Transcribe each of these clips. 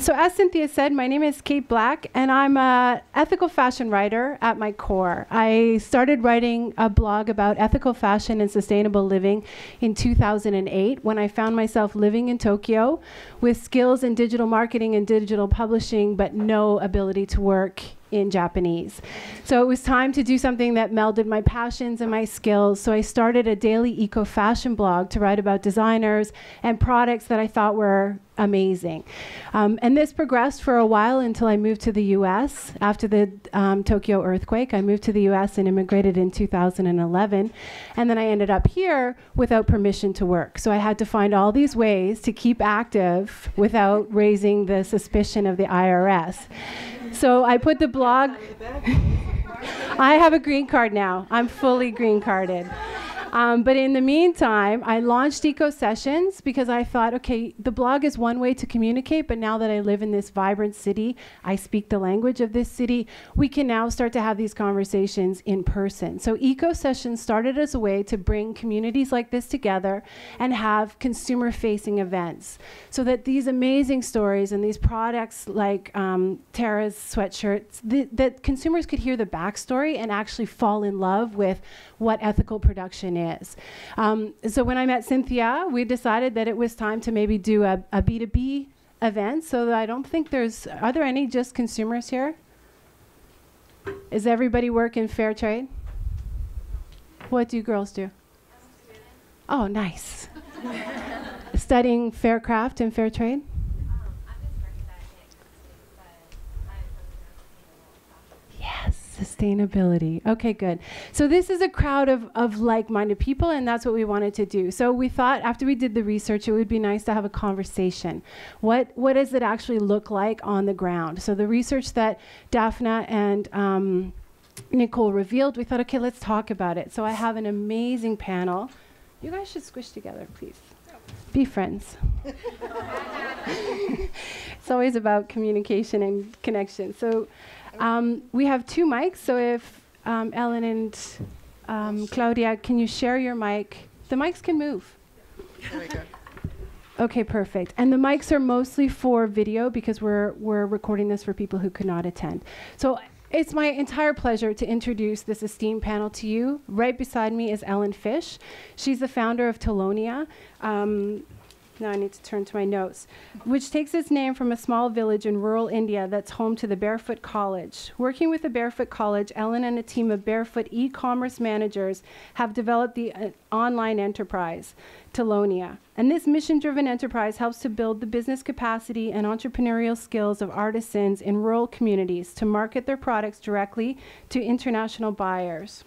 So as Cynthia said, my name is Kate Black, and I'm an ethical fashion writer at my core. I started writing a blog about ethical fashion and sustainable living in 2008 when I found myself living in Tokyo with skills in digital marketing and digital publishing, but no ability to work in Japanese. So it was time to do something that melded my passions and my skills. So I started a daily eco-fashion blog to write about designers and products that I thought were amazing. And this progressed for a while until I moved to the US. After the Tokyo earthquake, I moved to the US and immigrated in 2011. And then I ended up here without permission to work. So I had to find all these ways to keep active without raising the suspicion of the IRS. So I put the blog. I have a green card now. I'm fully green carded. But in the meantime, I launched EcoSessions because I thought, okay, the blog is one way to communicate, but now that I live in this vibrant city, I speak the language of this city, we can now start to have these conversations in person. So EcoSessions started as a way to bring communities like this together and have consumer-facing events so that these amazing stories and these products like Tara's sweatshirts, that consumers could hear the backstory and actually fall in love with what ethical production is. So when I met Cynthia, we decided that it was time to maybe do a B2B event. So that I don't think are there any just consumers here? Is everybody work in fair trade? What do you girls do? Oh, nice. Studying fair craft and fair trade? Yes. Sustainability. Okay, good. So this is a crowd of like-minded people, and that's what we wanted to do. So we thought after we did the research, it would be nice to have a conversation. What does it actually look like on the ground? So the research that Daphna and Nicole revealed, we thought, okay, let's talk about it. So I have an amazing panel. You guys should squish together, please. Be friends. It's always about communication and connection. So we have two mics, so if Ellen and Claudia, can you share your mic? The mics can move. There we go. Okay, perfect. And the mics are mostly for video because we're recording this for people who could not attend. So it's my entire pleasure to introduce this esteemed panel to you. Right beside me is Eileen Fischer. She's the founder of Tilonia. Now I need to turn to my notes, which takes its name from a small village in rural India that's home to the Barefoot College. Working with the Barefoot College, Ellen and a team of barefoot e-commerce managers have developed the online enterprise, Tilonia. And this mission-driven enterprise helps to build the business capacity and entrepreneurial skills of artisans in rural communities to market their products directly to international buyers.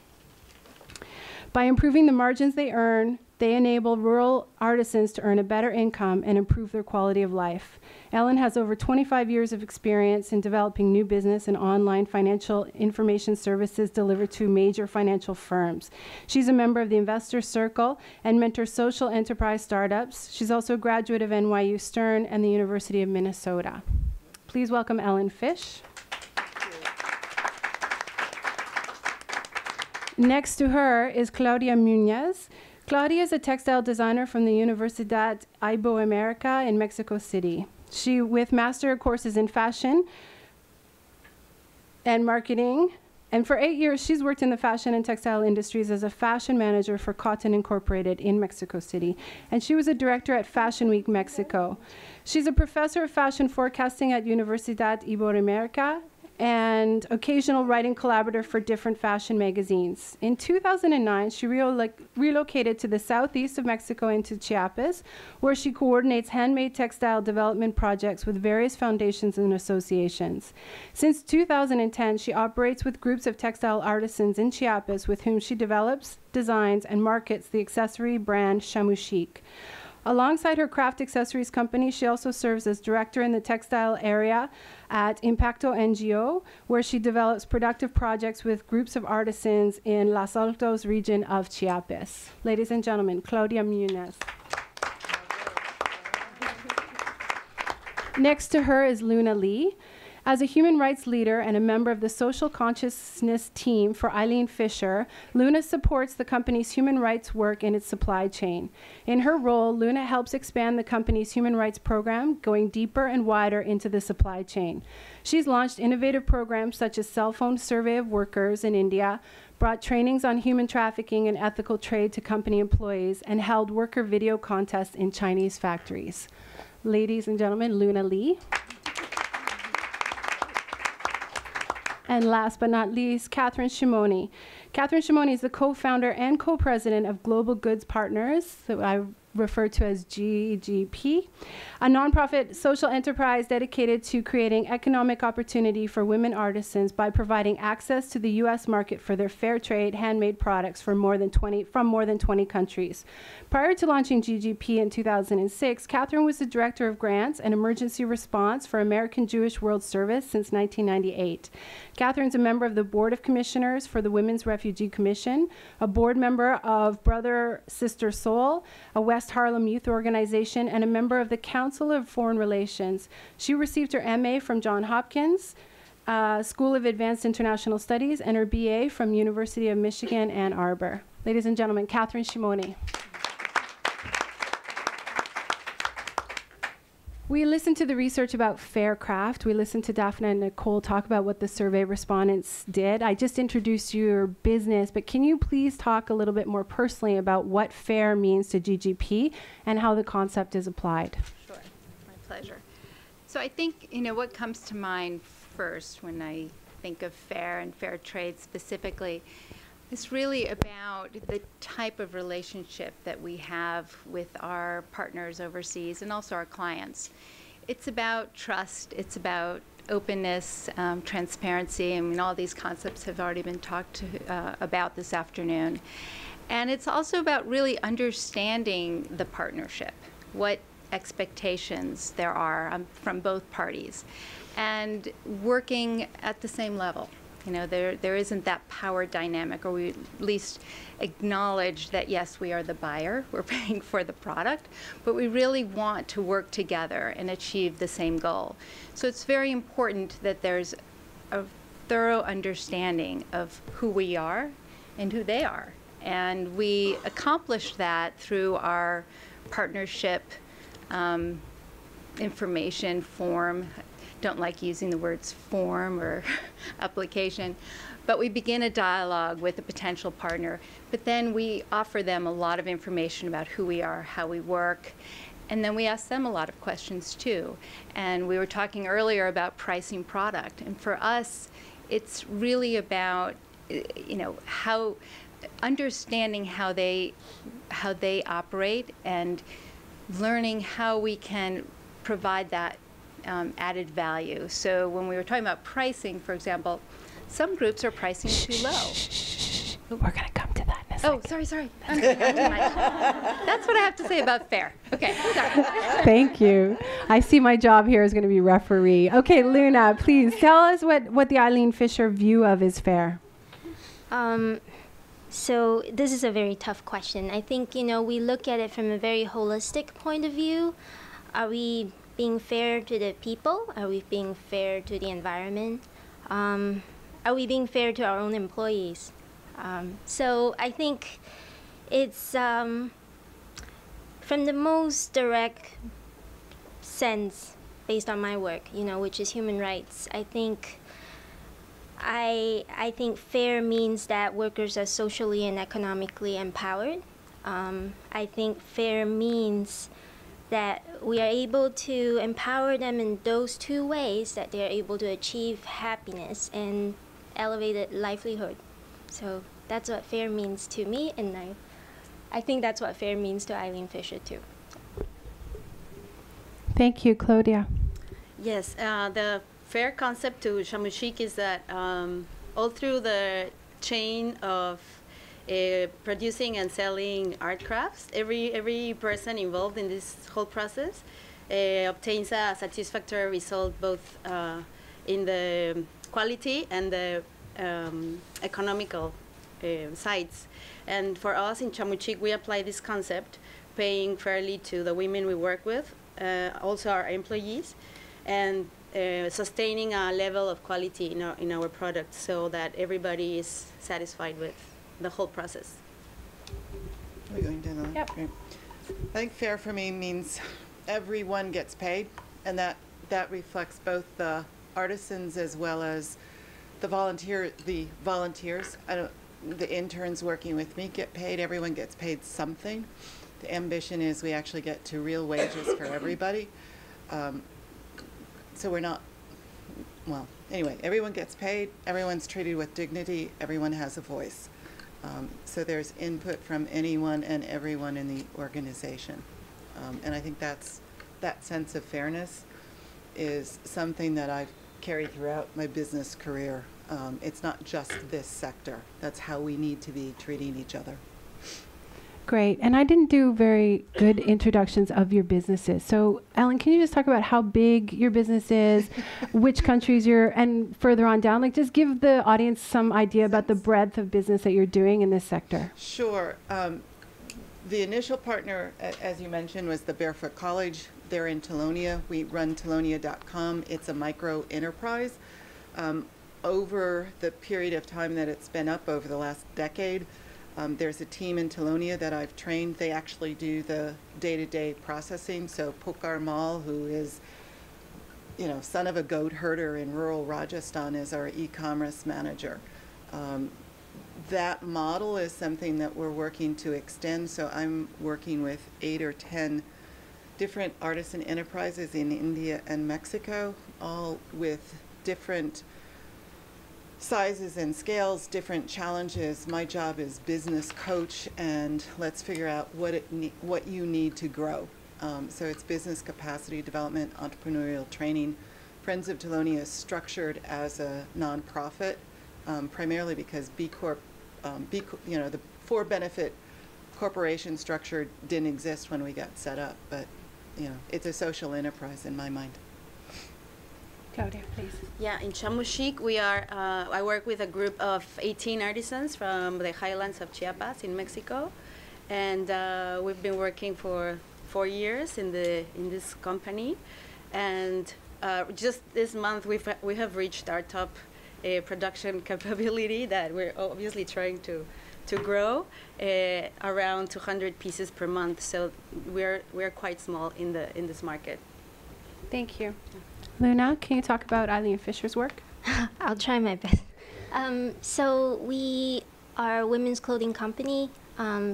By improving the margins they earn, they enable rural artisans to earn a better income and improve their quality of life. Ellen has over 25 years of experience in developing new business and online financial information services delivered to major financial firms. She's a member of the Investor Circle and mentors social enterprise startups. She's also a graduate of NYU Stern and the University of Minnesota. Please welcome Eileen Fischer. Next to her is Claudia Muñoz. Claudia is a textile designer from the Universidad Iberoamerica in Mexico City. She, with master courses in fashion and marketing, and for 8 years, she's worked in the fashion and textile industries as a fashion manager for Cotton Incorporated in Mexico City. And she was a director at Fashion Week Mexico. She's a professor of fashion forecasting at Universidad Iberoamerica and occasional writing collaborator for different fashion magazines. In 2009, she relocated to the southeast of Mexico into Chiapas, where she coordinates handmade textile development projects with various foundations and associations. Since 2010, she operates with groups of textile artisans in Chiapas with whom she develops, designs, and markets the accessory brand Chamuchic. Alongside her craft accessories company, she also serves as director in the textile area at Impacto NGO, where she develops productive projects with groups of artisans in Los Altos region of Chiapas. Ladies and gentlemen, Claudia Muñoz. Next to her is Luna Lee. As a human rights leader and a member of the social consciousness team for Eileen Fischer, Luna supports the company's human rights work in its supply chain. In her role, Luna helps expand the company's human rights program, going deeper and wider into the supply chain. She's launched innovative programs such as cell phone survey of workers in India, brought trainings on human trafficking and ethical trade to company employees, and held worker video contests in Chinese factories. Ladies and gentlemen, Luna Lee. And last but not least, Catherine Shimony. Catherine Shimony is the co-founder and co-president of Global Goods Partners, that I refer to as GGP, a nonprofit social enterprise dedicated to creating economic opportunity for women artisans by providing access to the U.S. market for their fair trade handmade products from more than 20 countries. Prior to launching GGP in 2006, Catherine was the director of grants and emergency response for American Jewish World Service since 1998. Catherine's a member of the Board of Commissioners for the Women's Refugee Commission, a board member of Brother Sister Soul, a West Harlem youth organization, and a member of the Council of Foreign Relations. She received her MA from Johns Hopkins School of Advanced International Studies and her BA from University of Michigan, Ann Arbor. Ladies and gentlemen, Catherine Shimony. We listened to the research about fair craft. We listened to Daphne and Nicole talk about what the survey respondents did. I just introduced your business, but can you please talk a little bit more personally about what fair means to GGP and how the concept is applied? Sure, my pleasure. So I think, what comes to mind first when I think of fair and fair trade specifically, it's really about the type of relationship that we have with our partners overseas and also our clients. It's about trust, it's about openness, transparency. I mean, all these concepts have already been talked about this afternoon. And it's also about really understanding the partnership, what expectations there are from both parties, and working at the same level. There isn't that power dynamic, or we at least acknowledge that, yes, we are the buyer, we're paying for the product, but we really want to work together and achieve the same goal. So it's very important that there's a thorough understanding of who we are and who they are. And we accomplish that through our partnership information form. Don't like using the words form or application, but we begin a dialogue with a potential partner, but then we offer them a lot of information about who we are, how we work, and then we ask them a lot of questions too. And we were talking earlier about pricing product, and for us, it's really about how understanding how they operate and learning how we can provide that added value. So when we were talking about pricing, for example, some groups are pricing too low. We're going to come to that in a second. Oh, sorry. That's what I have to say about fair. Okay, sorry. Thank you. I see my job here is going to be referee. Okay, Luna, please tell us what the Eileen Fischer view of is fair. So this is a very tough question. I think, we look at it from a very holistic point of view. Are we being fair to the people? Are we being fair to the environment? Are we being fair to our own employees? So I think it's from the most direct sense, based on my work, which is human rights. I think fair means that workers are socially and economically empowered. I think fair means that we are able to empower them in those two ways, that they are able to achieve happiness and elevated livelihood. So that's what fair means to me, and I think that's what fair means to Eileen Fischer too. Thank you, Claudia. Yes, the fair concept to Chamuchic is that all through the chain of producing and selling art crafts, every person involved in this whole process obtains a satisfactory result, both in the quality and the economical sides. And for us in Chamuchic, we apply this concept, paying fairly to the women we work with, also our employees, and sustaining a level of quality in our product so that everybody is satisfied with the whole process. Are we going down? Yep. Great. I think fair for me means everyone gets paid, and that reflects both the artisans as well as the volunteers. The interns working with me get paid. Everyone gets paid something. The ambition is we actually get to real wages for everybody. So we're not, well, anyway, everyone gets paid, everyone's treated with dignity, everyone has a voice. So there's input from anyone and everyone in the organization. And I think that sense of fairness is something that I've carried throughout my business career. It's not just this sector. That's how we need to be treating each other. Great. And I didn't do very good introductions of your businesses. So, Ellen, can you just talk about how big your business is, which countries you're, and further on down, like just give the audience some idea about the breadth of business that you're doing in this sector? Sure. The initial partner, as you mentioned, was the Barefoot College. They're in Tilonia. We run Tilonia.com. It's a micro enterprise. Over the period of time that it's been up over the last decade, there's a team in Tilonia that I've trained. They actually do the day-to-day processing. So Pukar Mal, who is, son of a goat herder in rural Rajasthan, is our e-commerce manager. That model is something that we're working to extend. So I'm working with 8 or 10 different artisan enterprises in India and Mexico, all with different sizes and scales, different challenges. My job is business coach, and let's figure out what you need to grow. So it's business capacity development, entrepreneurial training. Friends of Tilonia is structured as a nonprofit, primarily because B Corp, the for-benefit corporation structure didn't exist when we got set up, but it's a social enterprise in my mind. Claudia, please. Yeah, in Chamuchic, I work with a group of 18 artisans from the highlands of Chiapas in Mexico, and we've been working for 4 years in this company, and just this month we have reached our top production capability that we're obviously trying to grow around 200 pieces per month. So we're quite small in this market. Thank you. Luna, can you talk about Eileen Fischer's work? I'll try my best. So we are a women's clothing company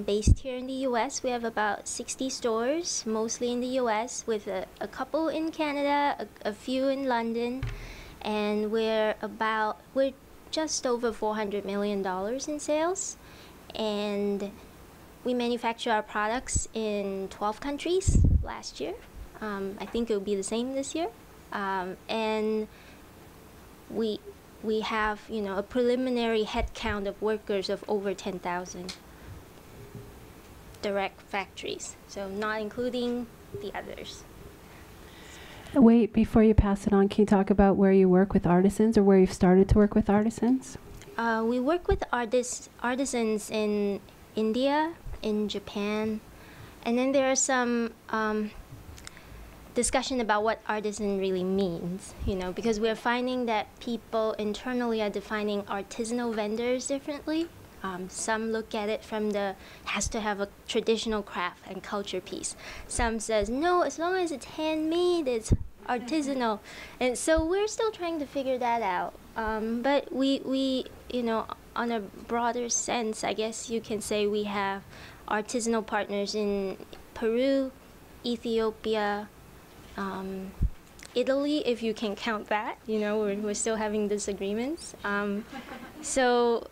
based here in the U.S. We have about 60 stores, mostly in the U.S., with a couple in Canada, a few in London, and we're just over $400 million in sales, and we manufacture our products in 12 countries last year. I think it will be the same this year. And we have, a preliminary head count of workers of over 10,000 direct factories, so not including the others. Wait, before you pass it on, can you talk about where you work with artisans or where you've started to work with artisans? We work with artisans in India, in Japan, and then there are some discussion about what artisan really means, because we're finding that people internally are defining artisanal vendors differently. Some look at it from has to have a traditional craft and culture piece. Some says, no, as long as it's handmade, it's artisanal. And so we're still trying to figure that out. But we, on a broader sense, I guess you can say we have artisanal partners in Peru, Ethiopia, Italy, if you can count that. We're still having disagreements. So,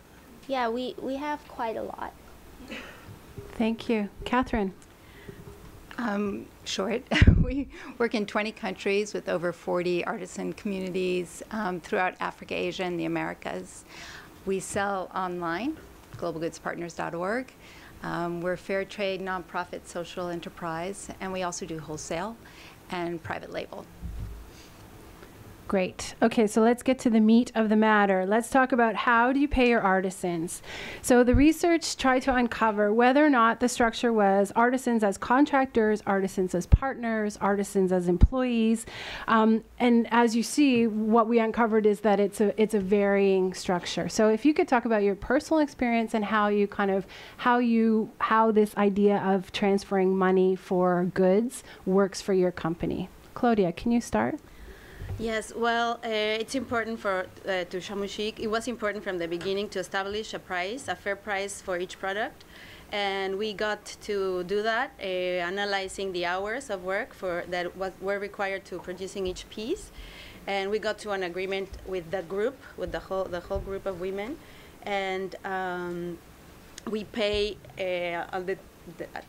yeah, we have quite a lot. Thank you. Catherine. Short. We work in 20 countries with over 40 artisan communities throughout Africa, Asia, and the Americas. We sell online, globalgoodspartners.org. We're a fair trade, nonprofit, social enterprise, and we also do wholesale and private label. Great. Okay, so let's get to the meat of the matter. Let's talk about how do you pay your artisans. So the research tried to uncover whether or not the structure was artisans as contractors, artisans as partners, artisans as employees. And as you see, what we uncovered is that it's a varying structure. So if you could talk about your personal experience and how you how this idea of transferring money for goods works for your company. Claudia, can you start? Yes, well, it's important to Chamuchic. It was important from the beginning to establish a fair price for each product. And we got to do that, analyzing the hours of work that were required to producing each piece. And we got to an agreement with that group, with the whole group of women. And we pay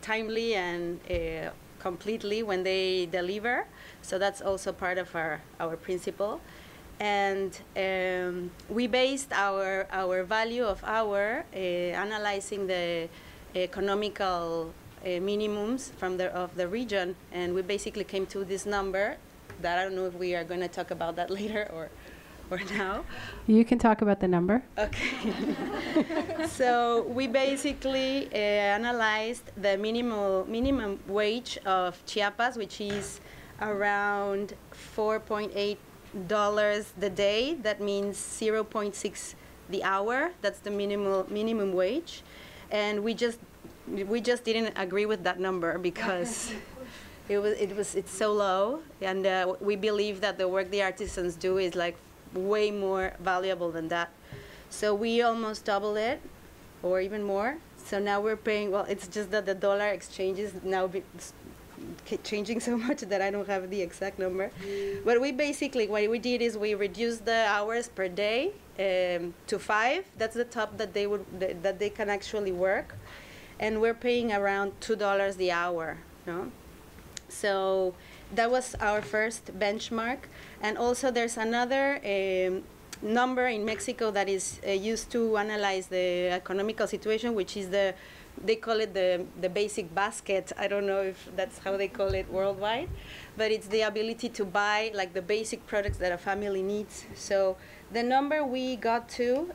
timely and completely when they deliver. So that's also part of our principle. And we based our value of hour analyzing the economical minimums of the region. And we basically came to this number that I don't know if we are going to talk about that later or now. You can talk about the number. Okay. So we basically analyzed the minimum wage of Chiapas, which is around $4.8 the day. That means 0.6 the hour. That's the minimum wage, and we just didn't agree with that number because it's so low, and we believe that the work the artisans do is like way more valuable than that. So we almost double it, or even more. So now we're paying. Well, it's just that the dollar exchange is now changing so much that I don't have the exact number. But what we did is we reduced the hours per day to 5. That's the top that they can actually work, and we're paying around $2 the hour. No? So that was our first benchmark. And also there's another number in Mexico that is used to analyze the economical situation, which is they call it the basic basket. I don't know if that's how they call it worldwide, but it's the ability to buy like the basic products that a family needs. So the number we got to,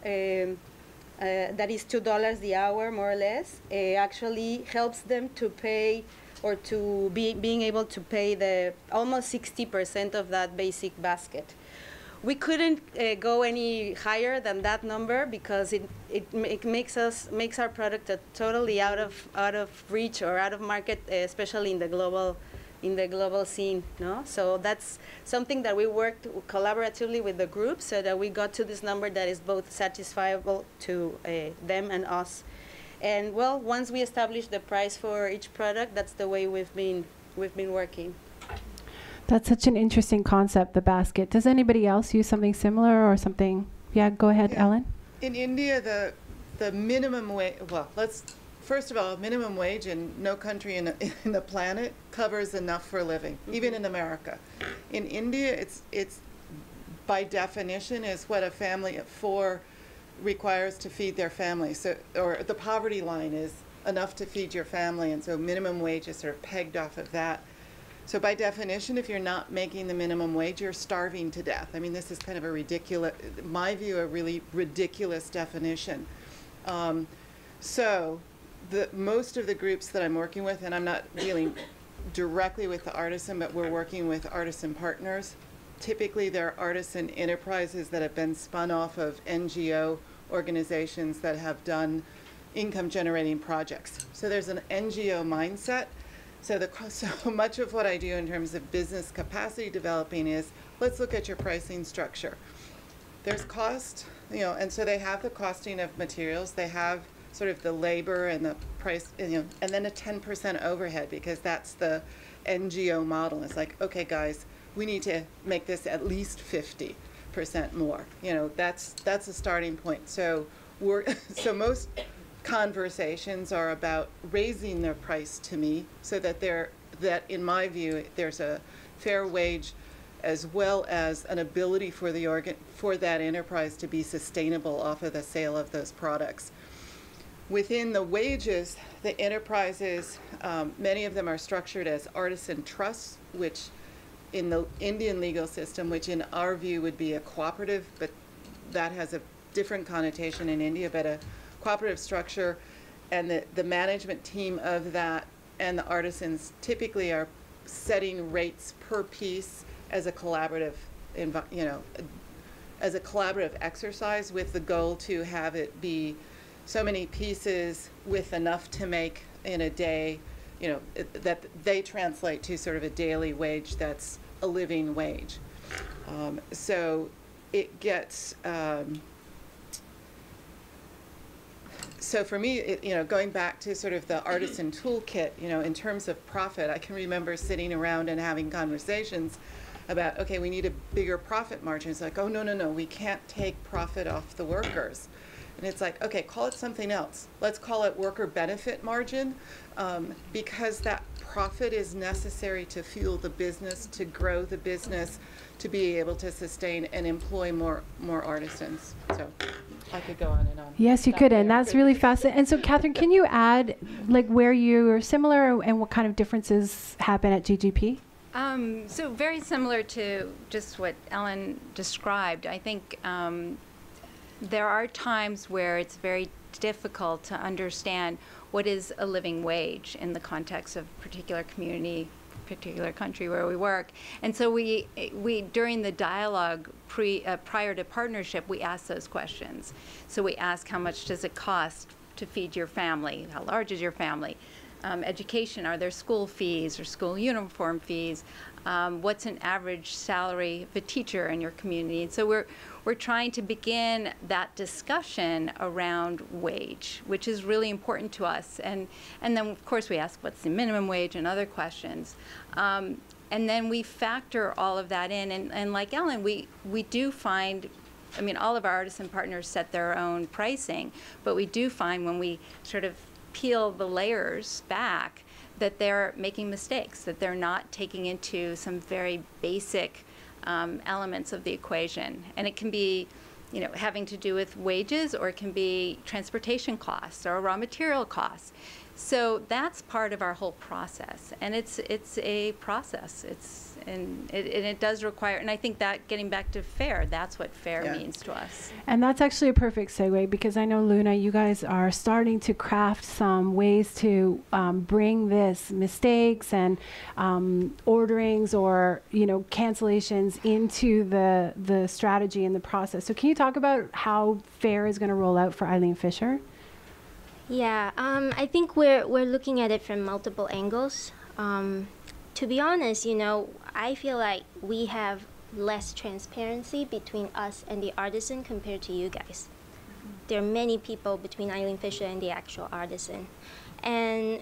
that is $2 the hour, more or less, actually helps them to pay or to being able to pay the almost 60% of that basic basket. We couldn't go any higher than that number because it makes our product totally out of reach or out of market, especially in the global scene. No, so that's something that we worked collaboratively with the group so that we got to this number that is both satisfiable to them and us. And well, once we establish the price for each product, that's the way we've been working. That's such an interesting concept, the basket. Does anybody else use something similar or something? Yeah, go ahead, Yeah. Ellen. In India, the minimum wage, first of all, minimum wage in no country in the planet covers enough for a living, even in America. In India, it's by definition is what a family of 4 requires to feed their family. So, or the poverty line is enough to feed your family, and so minimum wage is sort of pegged off of that. So by definition, if you're not making the minimum wage, you're starving to death. I mean, this is kind of a ridiculous, in my view, a really ridiculous definition. So most of the groups that I'm working with, and I'm not dealing directly with the artisan, but we're working with artisan partners. Typically, they're artisan enterprises that have been spun off of NGO organizations that have done income-generating projects. So there's an NGO mindset. So much of what I do in terms of business capacity developing is, let's look at your pricing structure. There's cost, and so they have the costing of materials. They have sort of the labor and the price, and then a 10% overhead, because that's the NGO model. It's like, okay, guys, we need to make this at least 50% more. That's a starting point. So so most conversations are about raising their price to me, so that in my view there's a fair wage, as well as an ability for that enterprise to be sustainable off of the sale of those products. Within the wages, the enterprises, many of them are structured as artisan trusts, which in the Indian legal system, which in our view would be a cooperative, but that has a different connotation in India, but a cooperative structure, and the management team of that and the artisans typically are setting rates per piece as a collaborative, as a collaborative exercise with the goal to have it be so many pieces with enough to make in a day, that they translate to sort of a daily wage that's a living wage. So it gets, so for me, going back to sort of the artisan toolkit, in terms of profit, I can remember sitting around and having conversations about, okay, we need a bigger profit margin. It's like, oh, no, we can't take profit off the workers. And it's like, okay, call it something else. Let's call it worker benefit margin, because that profit is necessary to fuel the business, to grow the business, to be able to sustain and employ more artisans. So I could go on and on. Yes, you could, and that's really fascinating. And so, Catherine, can you add like where you are similar and what kind of differences happen at GGP? So very similar to just what Ellen described. I think there are times where it's very difficult to understand what is a living wage in the context of a particular community, particular country where we work. And so we during the dialogue prior to partnership, we ask those questions. So we ask, how much does it cost to feed your family? How large is your family? Education, are there school fees or school uniform fees? What's an average salary of a teacher in your community? And so we're trying to begin that discussion around wage, which is really important to us. And then, of course, we ask what's the minimum wage and other questions. And then we factor all of that in. And like Ellen, we do find, I mean, all of our artisan partners set their own pricing, but we do find when we sort of peel the layers back that they're making mistakes, that they're not taking into some very basic elements of the equation. And it can be, having to do with wages, or it can be transportation costs or raw material costs. So that's part of our whole process, and it's a process. And it does require, and I think that getting back to fair, that's what fair means to us. And that's actually a perfect segue, because I know, Luna, you guys are starting to craft some ways to bring this mistakes and orderings or cancellations into the strategy and the process. So can you talk about how fair is going to roll out for Eileen Fischer? Yeah, I think we're looking at it from multiple angles. To be honest, I feel like we have less transparency between us and the artisan compared to you guys. There are many people between Eileen Fischer and the actual artisan. And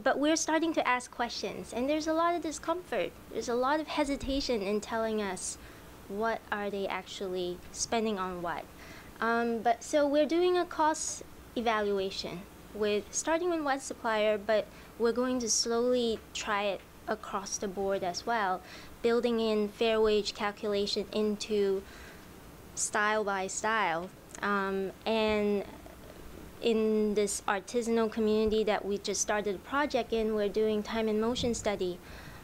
but we're starting to ask questions, and there's a lot of discomfort. There's a lot of hesitation in telling us what are they actually spending on what. So we're doing a cost evaluation starting with one supplier, but we're going to slowly try it across the board as well, building in fair wage calculation into style by style. And in this artisanal community that we just started a project in, we're doing time and motion study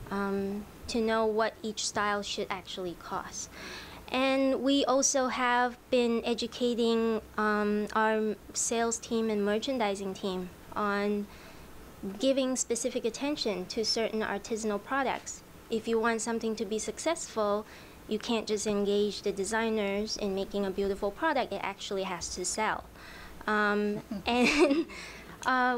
to know what each style should actually cost. And we also have been educating our sales team and merchandising team on giving specific attention to certain artisanal products. If you want something to be successful, you can't just engage the designers in making a beautiful product. It actually has to sell. And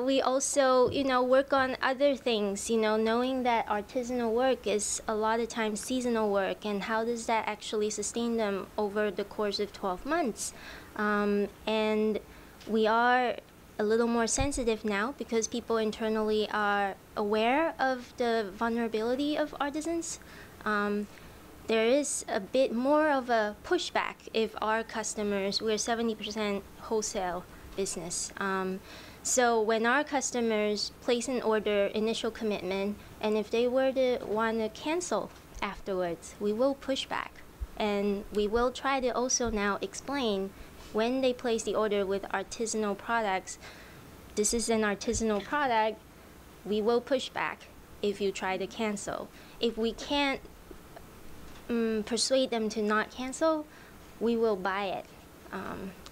we also, work on other things, knowing that artisanal work is a lot of times seasonal work, and how does that actually sustain them over the course of 12 months. And we are a little more sensitive now because people internally are aware of the vulnerability of artisans. There is a bit more of a pushback if our customers, we're 70% wholesale business. So when our customers place an order, initial commitment, and if they were to want to cancel afterwards, we will push back. And we will try to also now explain when they place the order with artisanal products, this is an artisanal product, we will push back if you try to cancel. if we can't persuade them to not cancel, we will buy it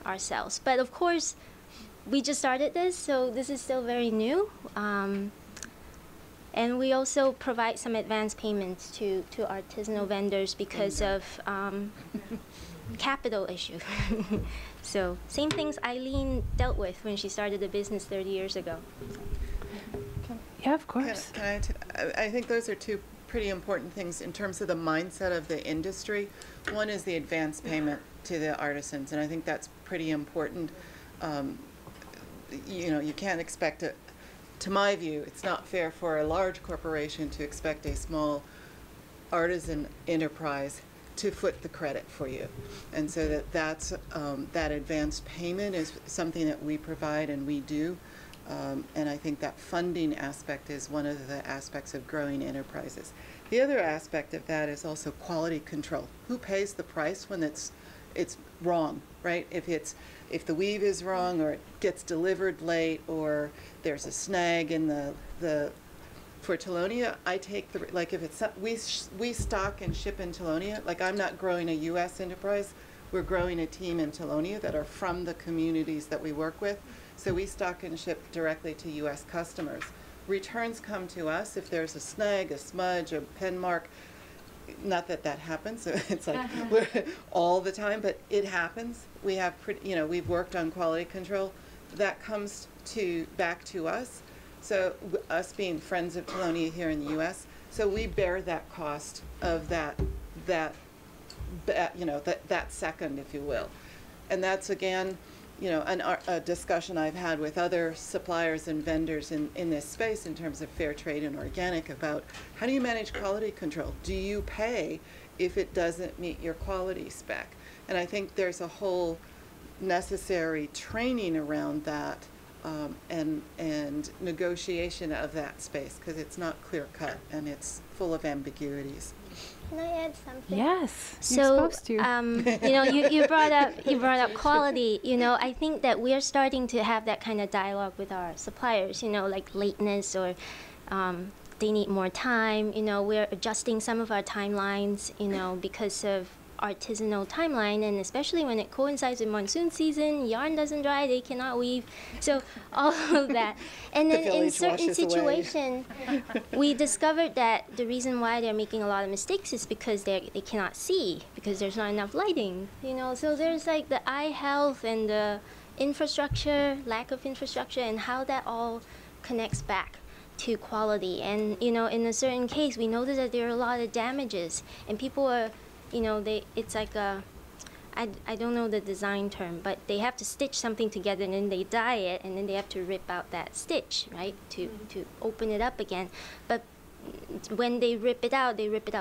ourselves. But of course, we just started this, so this is still very new. And we also provide some advance payments to artisanal vendors because of capital issue. So same things Eileen dealt with when she started the business 30 years ago. Yeah, of course. I think those are two pretty important things in terms of the mindset of the industry. One is the advance payment to the artisans, and I think that's pretty important. You know, you can't expect it. To my view, it's not fair for a large corporation to expect a small artisan enterprise to foot the credit for you. And so that's that advanced payment is something that we provide and we do. And I think that funding aspect is one of the aspects of growing enterprises. The other aspect of that is also quality control. Who pays the price when it's wrong, right? If the weave is wrong, or it gets delivered late, or there's a snag in the for Tilonia, I take the, like if it's, we stock and ship in Tilonia, like I'm not growing a U.S. enterprise, we're growing a team in Tilonia that are from the communities that we work with. So we stock and ship directly to U.S. customers. Returns come to us if there's a snag, a smudge, a pen mark. Not that that happens, so it's like we're all the time, but it happens. We have, we've worked on quality control. That comes back to us. So us being friends of Tilonia here in the U.S., so we bear that cost of that second, if you will. And that's, again, a discussion I've had with other suppliers and vendors in this space in terms of fair trade and organic about how do you manage quality control? Do you pay if it doesn't meet your quality spec? And I think there's a whole necessary training around that and negotiation of that space, because it's not clear cut and it's full of ambiguities. Can I add something? Yes, so, you're supposed to. You brought up quality. I think that we are starting to have that kind of dialogue with our suppliers. Like lateness, or they need more time. We're adjusting some of our timelines. Because of artisanal timeline, and especially when it coincides with monsoon season, yarn doesn't dry, they cannot weave. So all of that. And then in certain situations, we discovered that the reason why they're making a lot of mistakes is because they cannot see, because there's not enough lighting. So there's like the eye health and the infrastructure, lack of infrastructure, and how that all connects back to quality. And in a certain case, we noticed that there are a lot of damages, and people are it's like I don't know the design term, but they have to stitch something together and then they dye it, and then they have to rip out that stitch, right, to open it up again. But when they rip it out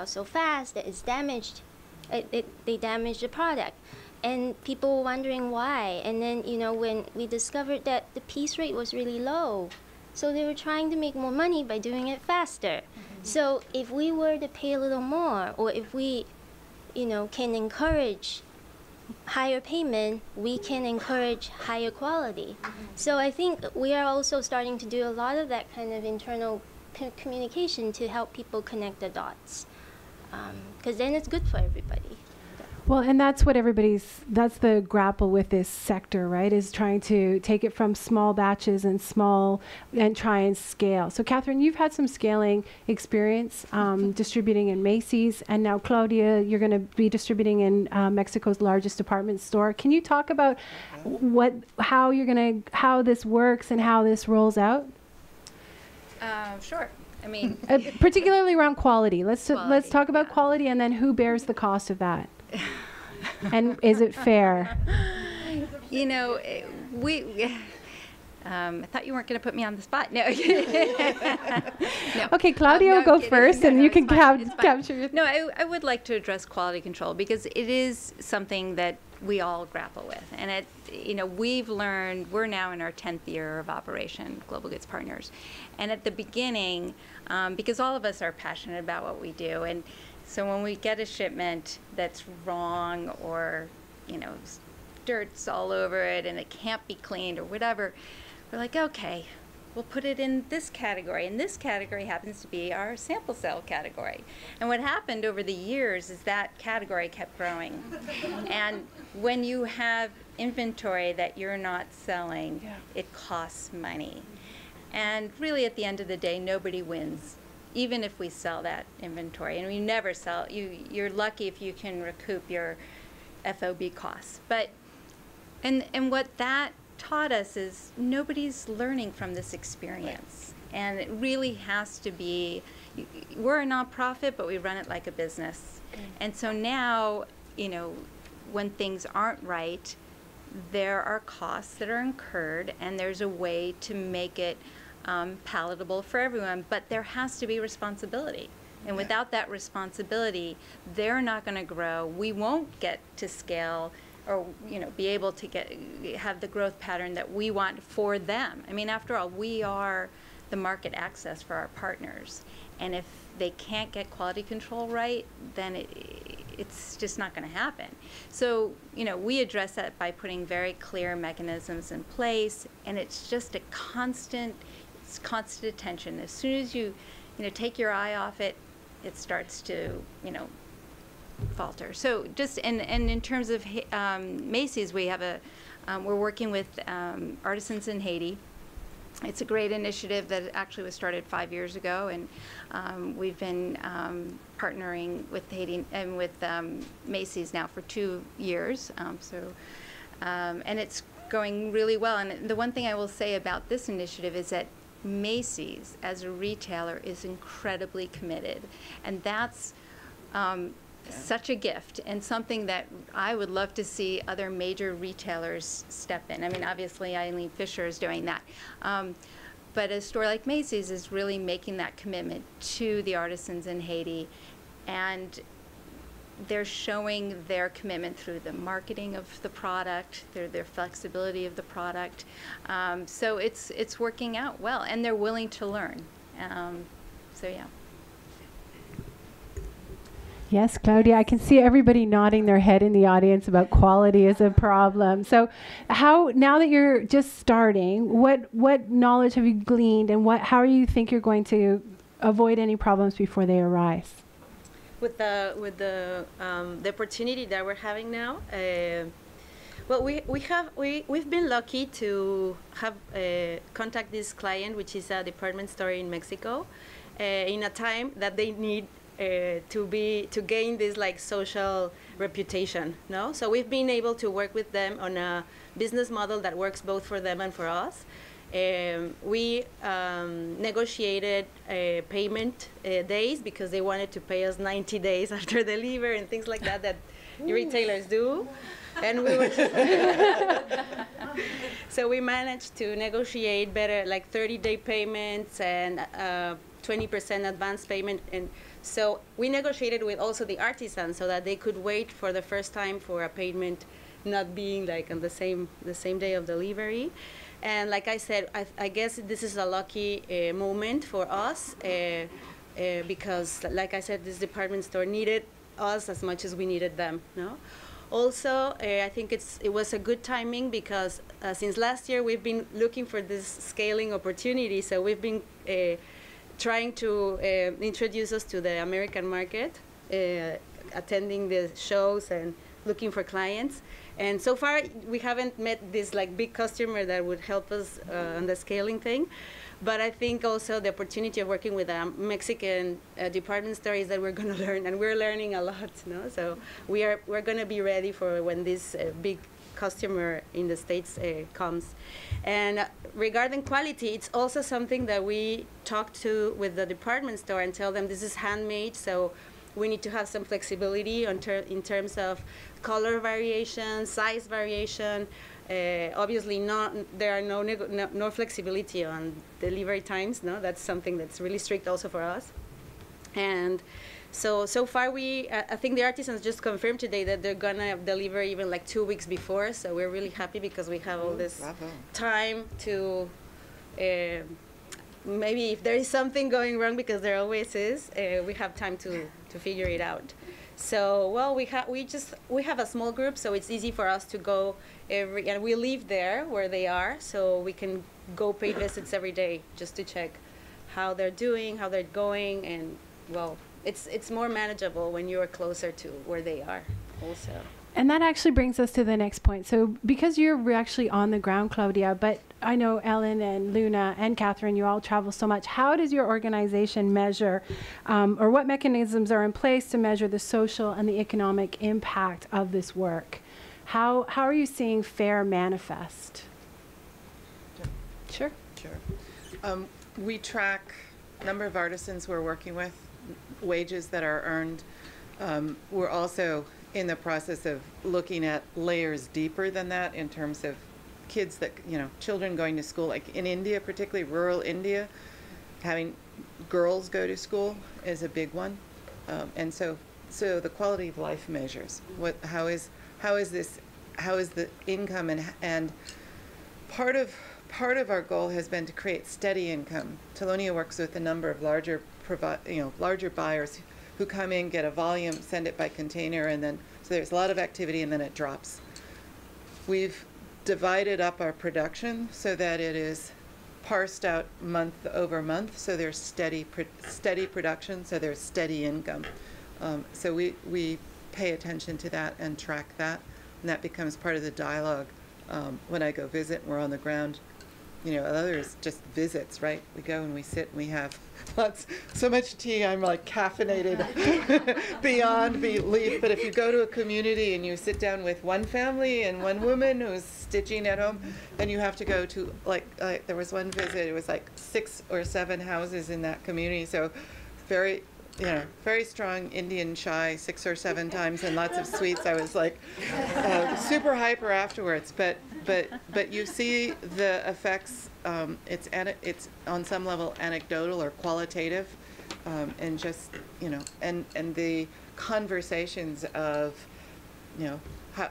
so fast that it's damaged. They damage the product. And people were wondering why. And then, when we discovered that the piece rate was really low, so they were trying to make more money by doing it faster. So if we were to pay a little more, or if we can encourage higher payment, we can encourage higher quality. So I think we are also starting to do a lot of that kind of internal communication to help people connect the dots, because then it's good for everybody. Well, and that's what that's the grapple with this sector, right, is trying to take it from small batches and try and scale. So Catherine, you've had some scaling experience distributing in Macy's, and now Claudia, you're going to be distributing in Mexico's largest department store. Can you talk about how this works and how this rolls out? Sure. I mean, particularly around quality. Let's talk about quality, and then who bears the cost of that. And is it fair? I thought you weren't going to put me on the spot. No. No. Okay, Claudia will go first, and you can capture your... No, I would like to address quality control, because it is something that we all grapple with. And we've learned, we're now in our 10th year of operation, Global Goods Partners. And at the beginning, because all of us are passionate about what we do, and so when we get a shipment that's wrong, or, dirt's all over it and it can't be cleaned or whatever, we're like, okay, we'll put it in this category, and this category happens to be our sample cell category. And what happened over the years is that category kept growing. And when you have inventory that you're not selling, it costs money. And really, at the end of the day, nobody wins, even if we sell that inventory. And we never sell. You're lucky if you can recoup your FOB costs. But and what that taught us is nobody's learning from this experience. And it really has to be, we're a nonprofit, but we run it like a business. And so now, you know, when things aren't right, there are costs that are incurred, and there's a way to make it palatable for everyone, but there has to be responsibility. And without that responsibility, they're not going to grow. We won't get to scale, or be able to have the growth pattern that we want for them. I mean, after all, we are the market access for our partners, and if they can't get quality control right, then it's just not going to happen. So we address that by putting very clear mechanisms in place, and it's just a constant attention. As soon as you take your eye off it, it starts to falter. So just and in terms of Macy's, we have we're working with artisans in Haiti. It's a great initiative that actually was started 5 years ago, and we've been partnering with Haiti and with Macy's now for 2 years. And it's going really well. And the one thing I will say about this initiative is that Macy's, as a retailer, is incredibly committed, and that's such a gift, and something that I would love to see other major retailers step in. I mean, obviously Eileen Fischer is doing that, but a store like Macy's is really making that commitment to the artisans in Haiti, and they're showing their commitment through the marketing of the product, their flexibility of the product. So it's working out well, and they're willing to learn. So yeah. Yes, Claudia, I can see everybody nodding their head in the audience about quality as a problem. So now that you're just starting, what knowledge have you gleaned, and how do you think you're going to avoid any problems before they arise? With the opportunity that we're having now, well, we've been lucky to have contact this client, which is a department store in Mexico, in a time that they need to gain this like social reputation. No, so we've been able to work with them on a business model that works both for them and for us. We negotiated payment days because they wanted to pay us 90 days after the Lieber and things like that retailers do. And we were so we managed to negotiate better, like 30-day payments and 20% advance payment. And so we negotiated with also the artisans so that they could wait for the first time for a payment not being like on the same day of delivery. And like I said, I guess this is a lucky moment for us because, like I said, this department store needed us as much as we needed them. No? Also, I think it was a good timing because since last year we've been looking for this scaling opportunity. So we've been trying to introduce us to the American market, attending the shows and looking for clients. And so far, we haven't met this like big customer that would help us on the scaling thing. But I think also the opportunity of working with a Mexican department store is that we're going to learn, and we're learning a lot. No? So we're going to be ready for when this big customer in the States comes. And regarding quality, it's also something that we talk to with the department store and tell them this is handmade, so we need to have some flexibility in terms of color variation, size variation. Obviously, there are no flexibility on delivery times. No, that's something that's really strict also for us. And so far, I think the artisans just confirmed today that they're gonna deliver even like 2 weeks before. So we're really happy because we have all this time to. Maybe if there is something going wrong, because there always is, we have time to figure it out. So, well, we have a small group, so it's easy for us to go and we live there where they are, so we can go pay visits every day just to check how they're doing, how they're going, and well, it's more manageable when you're closer to where they are also. And that actually brings us to the next point. So because you're actually on the ground, Claudia, but I know Ellen and Luna and Catherine, you all travel so much. How does your organization measure, or what mechanisms are in place to measure the social and the economic impact of this work? How are you seeing FAIR manifest? Sure. Sure. We track number of artisans we're working with, wages that are earned. We're also in the process of looking at layers deeper than that in terms of kids that, children going to school, like in India, particularly rural India, having girls go to school is a big one. And so the quality of life measures. How is the income, and part of our goal has been to create steady income. Tilonia works with a number of larger buyers who come in, get a volume, send it by container, and then, so there's a lot of activity and then it drops. We've divided up our production so that it is parsed out month over month, so there's steady production, so there's steady income. So we pay attention to that and track that, and that becomes part of the dialogue when I go visit. We're on the ground. Others just visits, right? We go and we sit and we have so much tea, I'm like caffeinated beyond belief. But if you go to a community and you sit down with one family and one woman who's stitching at home, then you have to go to, there was one visit, it was like 6 or 7 houses in that community. So very strong Indian chai 6 or 7 times and lots of sweets. I was like super hyper afterwards. But you see the effects. It's on some level anecdotal or qualitative, and just and the conversations of how,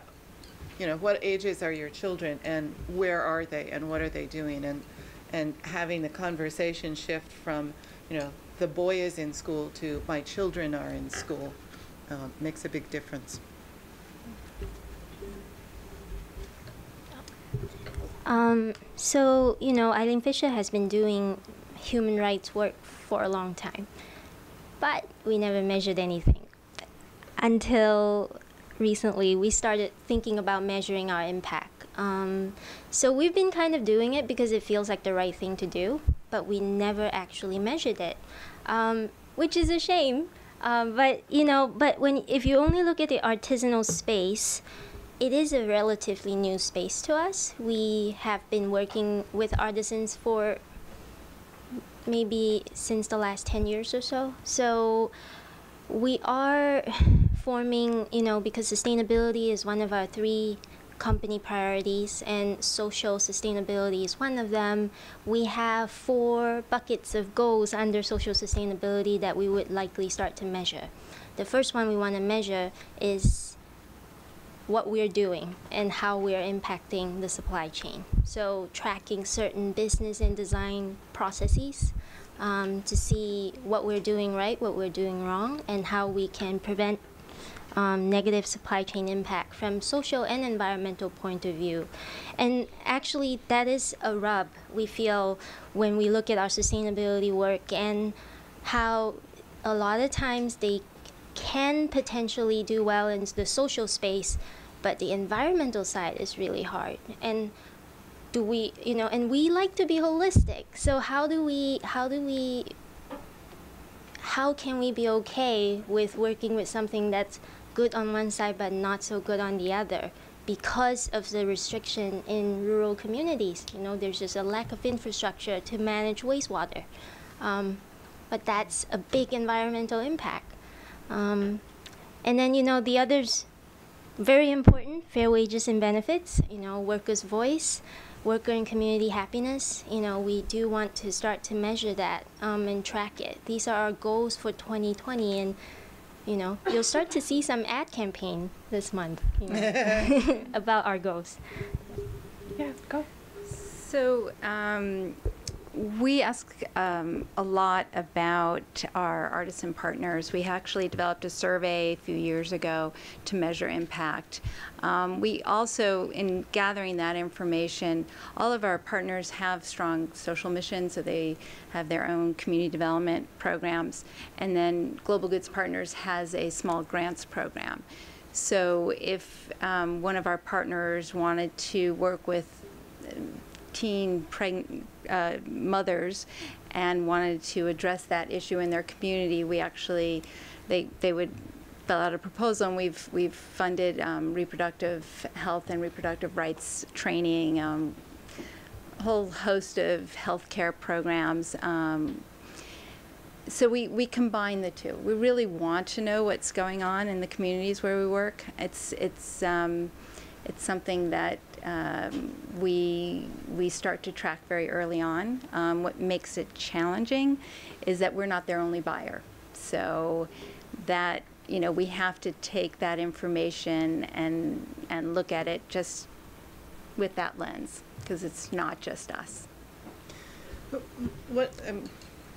what ages are your children and where are they and what are they doing, and having the conversation shift from the boy is in school to my children are in school makes a big difference. So, Eileen Fischer has been doing human rights work for a long time, but we never measured anything. Until recently, we started thinking about measuring our impact. So we've been kind of doing it because it feels like the right thing to do, but we never actually measured it, which is a shame. But if you only look at the artisanal space, it is a relatively new space to us. We have been working with artisans for maybe since the last 10 years or so. So we are forming, because sustainability is one of our 3 company priorities and social sustainability is one of them. We have 4 buckets of goals under social sustainability that we would likely start to measure. The first one we want to measure is what we're doing and how we're impacting the supply chain. So tracking certain business and design processes to see what we're doing right, what we're doing wrong, and how we can prevent negative supply chain impact from social and environmental point of view. And actually that is a rub we feel when we look at our sustainability work and how a lot of times they can potentially do well in the social space, but the environmental side is really hard. And and we like to be holistic. So how can we be okay with working with something that's good on one side but not so good on the other because of the restriction in rural communities? There's just a lack of infrastructure to manage wastewater. But that's a big environmental impact. And then, the others, very important, fair wages and benefits, workers' voice, worker and community happiness. We do want to start to measure that and track it. These are our goals for 2020, and you'll start to see some ad campaign this month about our goals. Yeah, go. So we ask a lot about our artisan partners. We actually developed a survey a few years ago to measure impact. We also, in gathering that information, all of our partners have strong social missions, so they have their own community development programs. And then Global Goods Partners has a small grants program. So if one of our partners wanted to work with teen pregnant mothers and wanted to address that issue in their community, we actually, they would fill out a proposal, and we've funded reproductive health and reproductive rights training, a whole host of healthcare programs. So we combine the two. We really want to know what's going on in the communities where we work. It's something that we start to track very early on. What makes it challenging is that we're not their only buyer. So that, you know, we have to take that information and look at it just with that lens, because it's not just us. What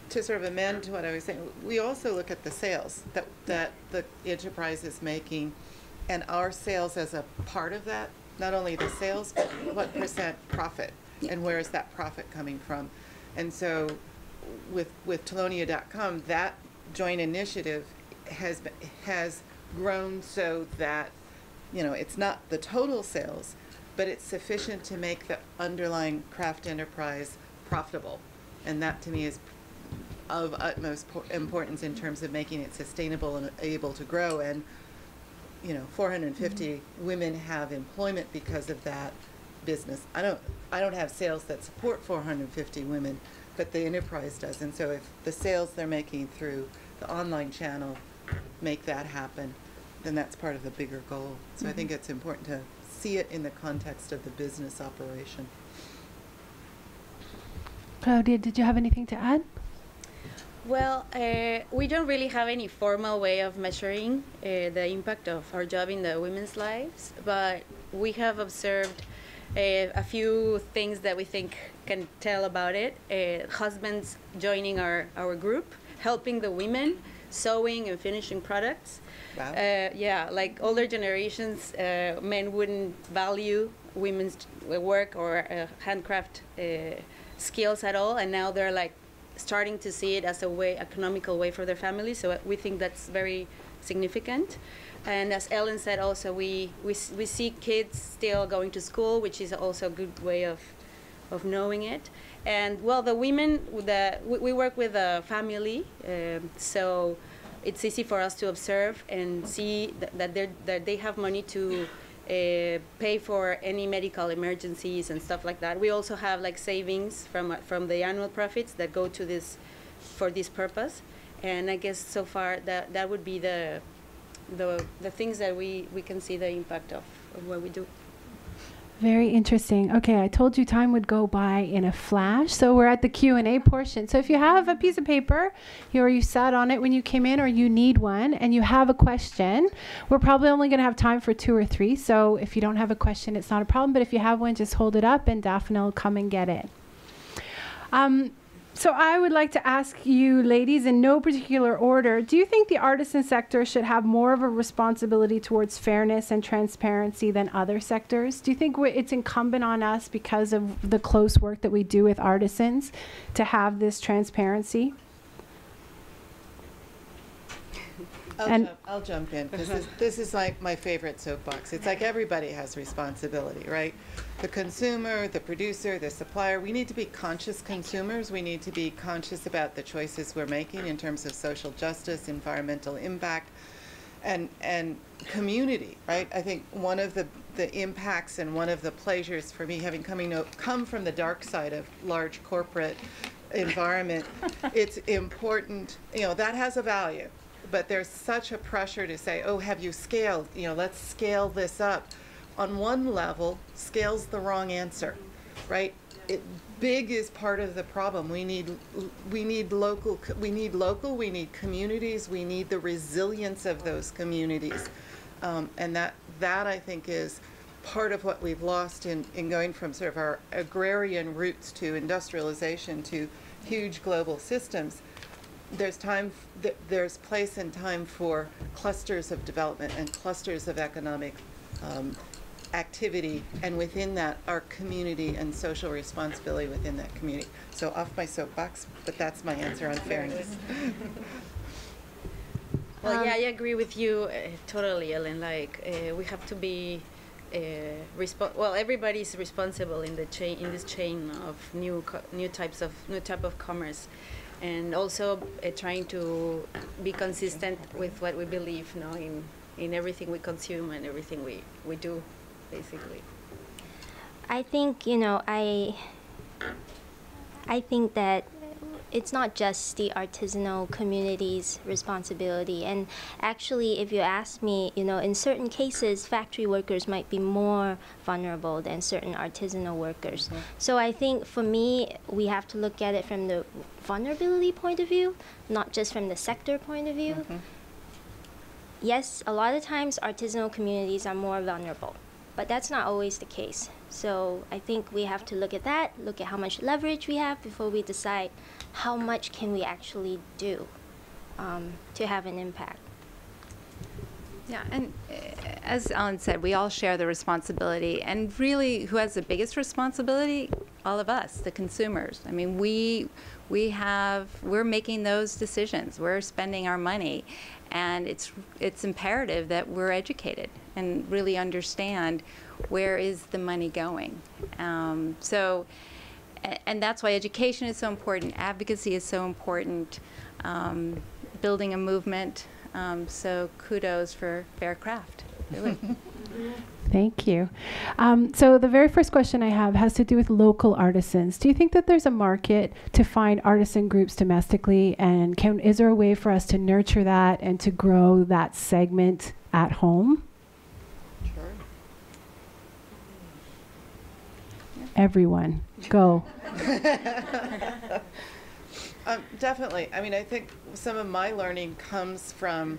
to sort of amend to what I was saying, we also look at the sales that the enterprise is making, and our sales as a part of that. Not only the sales, but what percent profit, and where is that profit coming from? And so with Tilonia.com, that joint initiative has grown so that, you know, it's not the total sales, but it's sufficient to make the underlying craft enterprise profitable. And that to me is of utmost importance in terms of making it sustainable and able to grow. And you know, 450 women have employment because of that business. I don't have sales that support 450 women, but the enterprise does. And so if the sales they're making through the online channel make that happen, then that's part of the bigger goal. So I think it's important to see it in the context of the business operation. Claudia, did you have anything to add? Well, we don't really have any formal way of measuring the impact of our job in the women's lives, but we have observed a few things that we think can tell about it. Husbands joining our group, helping the women, sewing and finishing products. Wow. Yeah, like older generations, men wouldn't value women's work or handcraft skills at all, and now they're like starting to see it as a way, economical way for their family. So we think that's very significant. And as Ellen said, also we see kids still going to school, which is also a good way of knowing it. And well, the women, we work with a family, so it's easy for us to observe and see that they have money to pay for any medical emergencies and stuff like that. We also have like savings from the annual profits that go to this for this purpose. And I guess so far that would be the things that we can see the impact of what we do. Very interesting. Okay, I told you time would go by in a flash, so we're at the Q&A portion. So if you have a piece of paper, you sat on it when you came in, or you need one, and you have a question, we're probably only going to have time for 2 or 3. So if you don't have a question, it's not a problem. But if you have one, just hold it up, and Daphne will come and get it. So I would like to ask you ladies, in no particular order, do you think the artisan sector should have more of a responsibility towards fairness and transparency than other sectors? Do you think it's incumbent on us, because of the close work that we do with artisans, to have this transparency? I'll jump in, because this is like my favorite soapbox. It's like everybody has responsibility, right? The consumer, the producer, the supplier. We need to be conscious consumers. We need to be conscious about the choices we're making in terms of social justice, environmental impact, and community, right? I think one of the impacts and one of the pleasures for me, having come from the dark side of large corporate environment, it's important, that has a value. But there's such a pressure to say, oh, have you scaled? Let's scale this up. On one level, scale's the wrong answer, right? Big is part of the problem. We need local, we need communities, we need the resilience of those communities. And that I think is part of what we've lost in going from sort of our agrarian roots to industrialization to huge global systems. There's there's place and time for clusters of development and clusters of economic activity, and within that, our community and social responsibility within that community. So off my soapbox, but that's my answer on fairness. Well, yeah, I agree with you totally, Ellen. Like, we have to be well, everybody's responsible in the chain, in this chain of new type of commerce, and also trying to be consistent with what we believe, you know, in everything we consume and everything we do, basically. I think, you know, I think that it's not just the artisanal community's responsibility. And actually, if you ask me, you know, in certain cases, factory workers might be more vulnerable than certain artisanal workers. Mm-hmm. So I think for me, we have to look at it from the vulnerability point of view, not just from the sector point of view. Mm-hmm. Yes, a lot of times artisanal communities are more vulnerable, but that's not always the case. So I think we have to look at that, look at how much leverage we have before we decide how much can we actually do to have an impact. Yeah, and as Ellen said, we all share the responsibility, and really, who has the biggest responsibility? All of us, the consumers. I mean, we're making those decisions. We're spending our money, and it's imperative that we're educated and really understand where is the money going. And that's why education is so important, advocacy is so important, building a movement. So kudos for fair craft, really. Thank you. So the very first question I have has to do with local artisans. Do you think that there's a market to find artisan groups domestically, and is there a way for us to nurture that and to grow that segment at home? Sure. Everyone, go. Definitely. I mean, I think some of my learning comes from,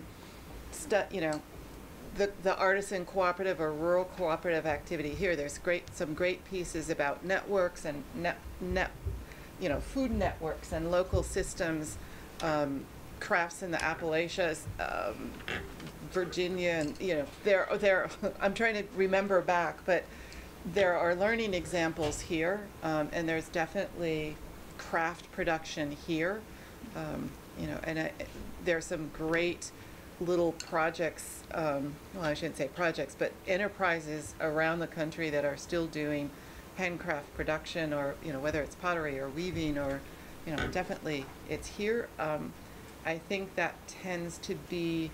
the artisan cooperative or rural cooperative activity here. There's some great pieces about networks and food networks and local systems, crafts in the Appalachians, Virginia, and there. I'm trying to remember back, but there are learning examples here, and there's definitely craft production here, and there's some great little projects, well, I shouldn't say projects, but enterprises around the country that are still doing handcraft production, or whether it's pottery or weaving, or definitely it's here. I think that tends to be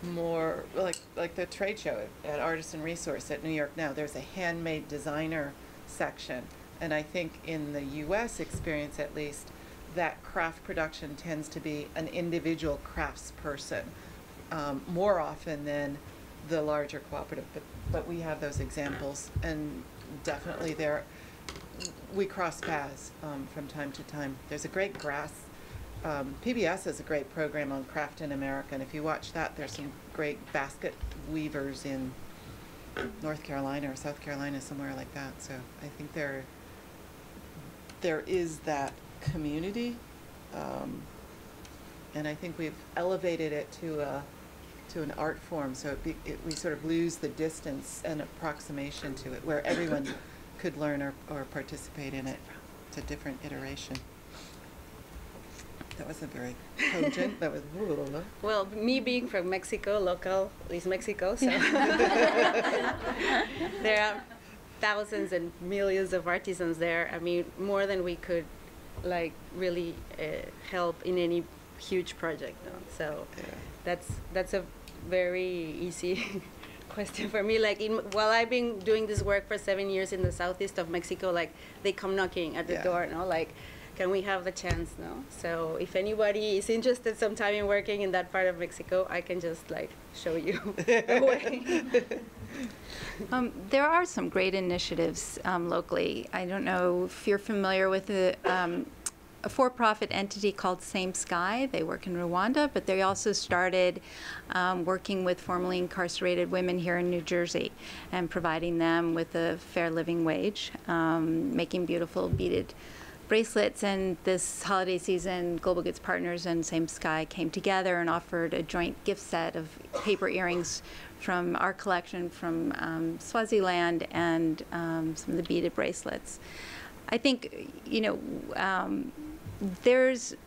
more like the trade show at Artisan Resource at New York Now. There's a handmade designer section, and I think in the U.S. experience, at least, that craft production tends to be an individual craftsperson more often than the larger cooperative. But we have those examples, and definitely we cross paths from time to time. There's a great PBS has a great program on craft in America, and if you watch that, there's some great basket weavers in North Carolina or South Carolina, somewhere like that. So I think there is that community, and I think we've elevated it to an art form, so we sort of lose the distance and approximation to it, where everyone could learn or participate in it. It's a different iteration. That wasn't very cogent. That was well, me being from Mexico, local is Mexico, so there are thousands and millions of artisans there. I mean, more than we could really help in any huge project. No? So yeah. That's a very easy question for me. While I've been doing this work for 7 years in the southeast of Mexico, they come knocking at the door, no? Can we have the chance, no? So if anybody is interested sometime in working in that part of Mexico, I can just show you the way. There are some great initiatives locally. I don't know if you're familiar with the a for-profit entity called SameSky. They work in Rwanda, but they also started working with formerly incarcerated women here in New Jersey and providing them with a fair living wage, making beautiful beaded bracelets. And this holiday season, Global Goods Partners and SameSky came together and offered a joint gift set of paper earrings from our collection from Swaziland and some of the beaded bracelets. I think, you know,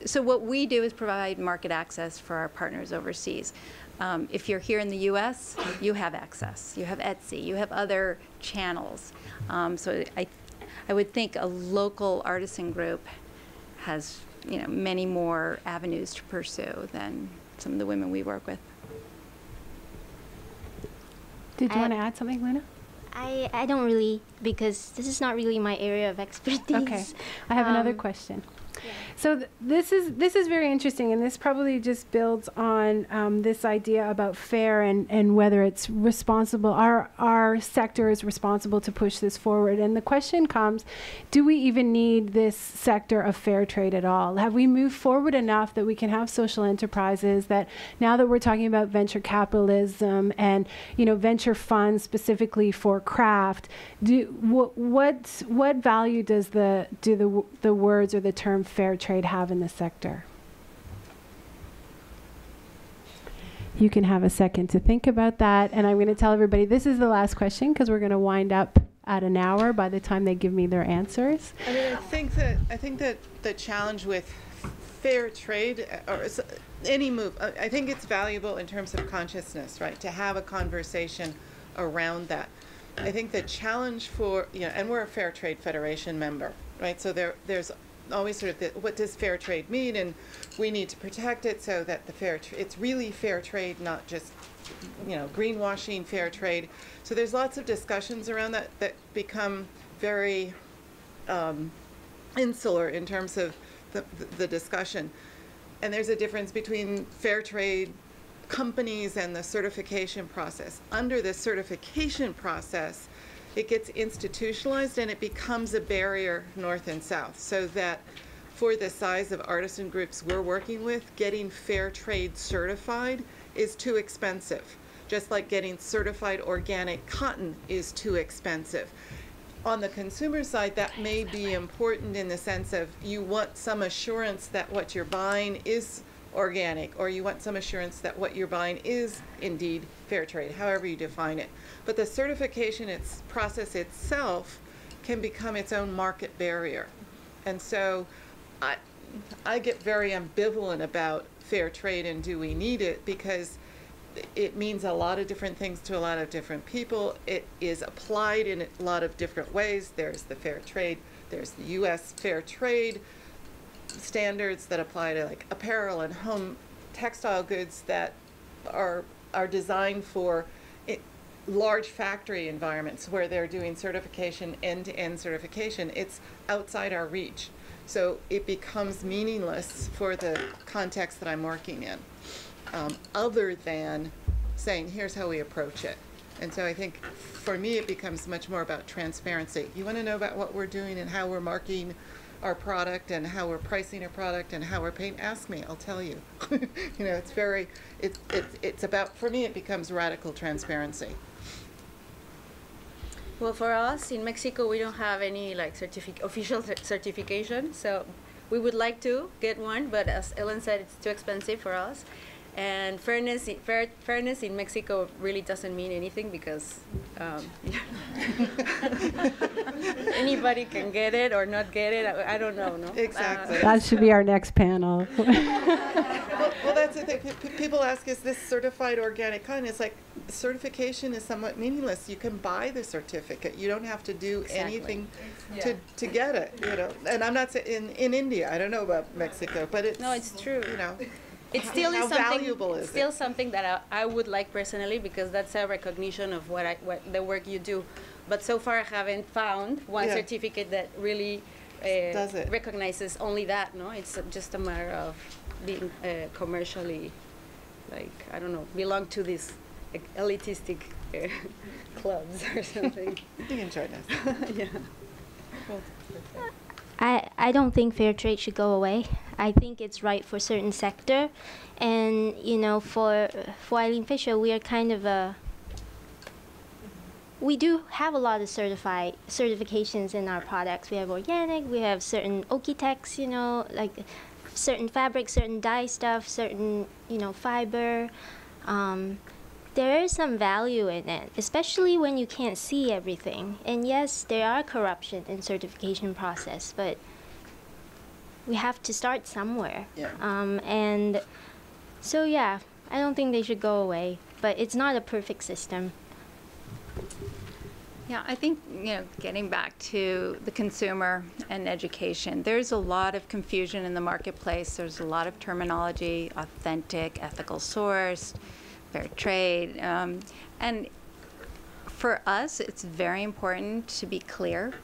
so what we do is provide market access for our partners overseas. If you're here in the U.S., you have access. You have Etsy. You have other channels. So I would think a local artisan group has, you know, many more avenues to pursue than some of the women we work with. Did you want to add something, Luna? I don't really, because this is not really my area of expertise. Okay, I have another question. Yeah. So this is very interesting, and this probably just builds on this idea about fair and whether it's responsible. Our sector is responsible to push this forward, and the question comes: do we even need this sector of fair trade at all? Have we moved forward enough that we can have social enterprises? That now that we're talking about venture capitalism and, you know, venture funds specifically for craft, what value does the words or the term fair trade have in the sector? You can have a second to think about that, and I'm going to tell everybody this is the last question because we're going to wind up at an hour by the time they give me their answers. I mean, I think that the challenge with fair trade or any move, I think it's valuable in terms of consciousness, right? To have a conversation around that. I think the challenge for, you know, and we're a Fair Trade Federation member, right? So there's always sort of what does fair trade mean, and we need to protect it so that it's really fair trade, not just, you know, greenwashing fair trade. So there's lots of discussions around that become very insular in terms of the discussion. And there's a difference between fair trade companies and the certification process. Under the certification process, it gets institutionalized and it becomes a barrier north and south, so that for the size of artisan groups we're working with, getting fair trade certified is too expensive. Just like getting certified organic cotton is too expensive. On the consumer side, that may be important in the sense of you want some assurance that what you're buying is organic, or you want some assurance that what you're buying is indeed fair trade, however you define it. But the certification process itself can become its own market barrier. And so I get very ambivalent about fair trade and do we need it, because it means a lot of different things to a lot of different people. It is applied in a lot of different ways. There's the fair trade, there's the US fair trade standards that apply to like apparel and home textile goods that are designed for large factory environments where they're doing certification, end-to-end certification. It's outside our reach. So it becomes meaningless for the context that I'm working in, other than saying, here's how we approach it. And so I think for me, it becomes much more about transparency. You want to know about what we're doing and how we're marking our product and how we're pricing our product and how we're paying, ask me, I'll tell you. You know, it's about, for me, it becomes radical transparency. Well, for us in Mexico, we don't have any like official certification, so we would like to get one, but as Ellen said, it's too expensive for us. And fairness in Mexico really doesn't mean anything, because anybody can get it or not get it. I don't know. No? Exactly. That should be our next panel. Well, that's the thing. People ask, is this certified organic cotton? It's like, certification is somewhat meaningless. You can buy the certificate. You don't have to do anything to get it. You know. And I'm not saying in India. I don't know about Mexico, but it's true. You know. It still is something. Something that I would like personally, because that's a recognition of what the work you do. But so far, I haven't found one certificate that really recognizes only that. No, it's just a matter of being commercially, like, I don't know, belong to these elitistic clubs or something. You enjoyed this. Yeah. Cool. I don't think fair trade should go away. I think it's right for certain sector, and you know, for Eileen Fischer, we are kind of we do have a lot of certifications in our products. We have organic, we have certain Oki-Tex, you know, like certain fabric, certain dye stuff, certain, you know, fiber. There is some value in it, especially when you can't see everything. And yes, there are corruption in certification process, but we have to start somewhere. Yeah. And so, yeah, I don't think they should go away, but it's not a perfect system. Yeah, I think, you know, getting back to the consumer and education, there's a lot of confusion in the marketplace. There's a lot of terminology, authentic, ethical sourced, fair trade. And for us, it's very important to be clear.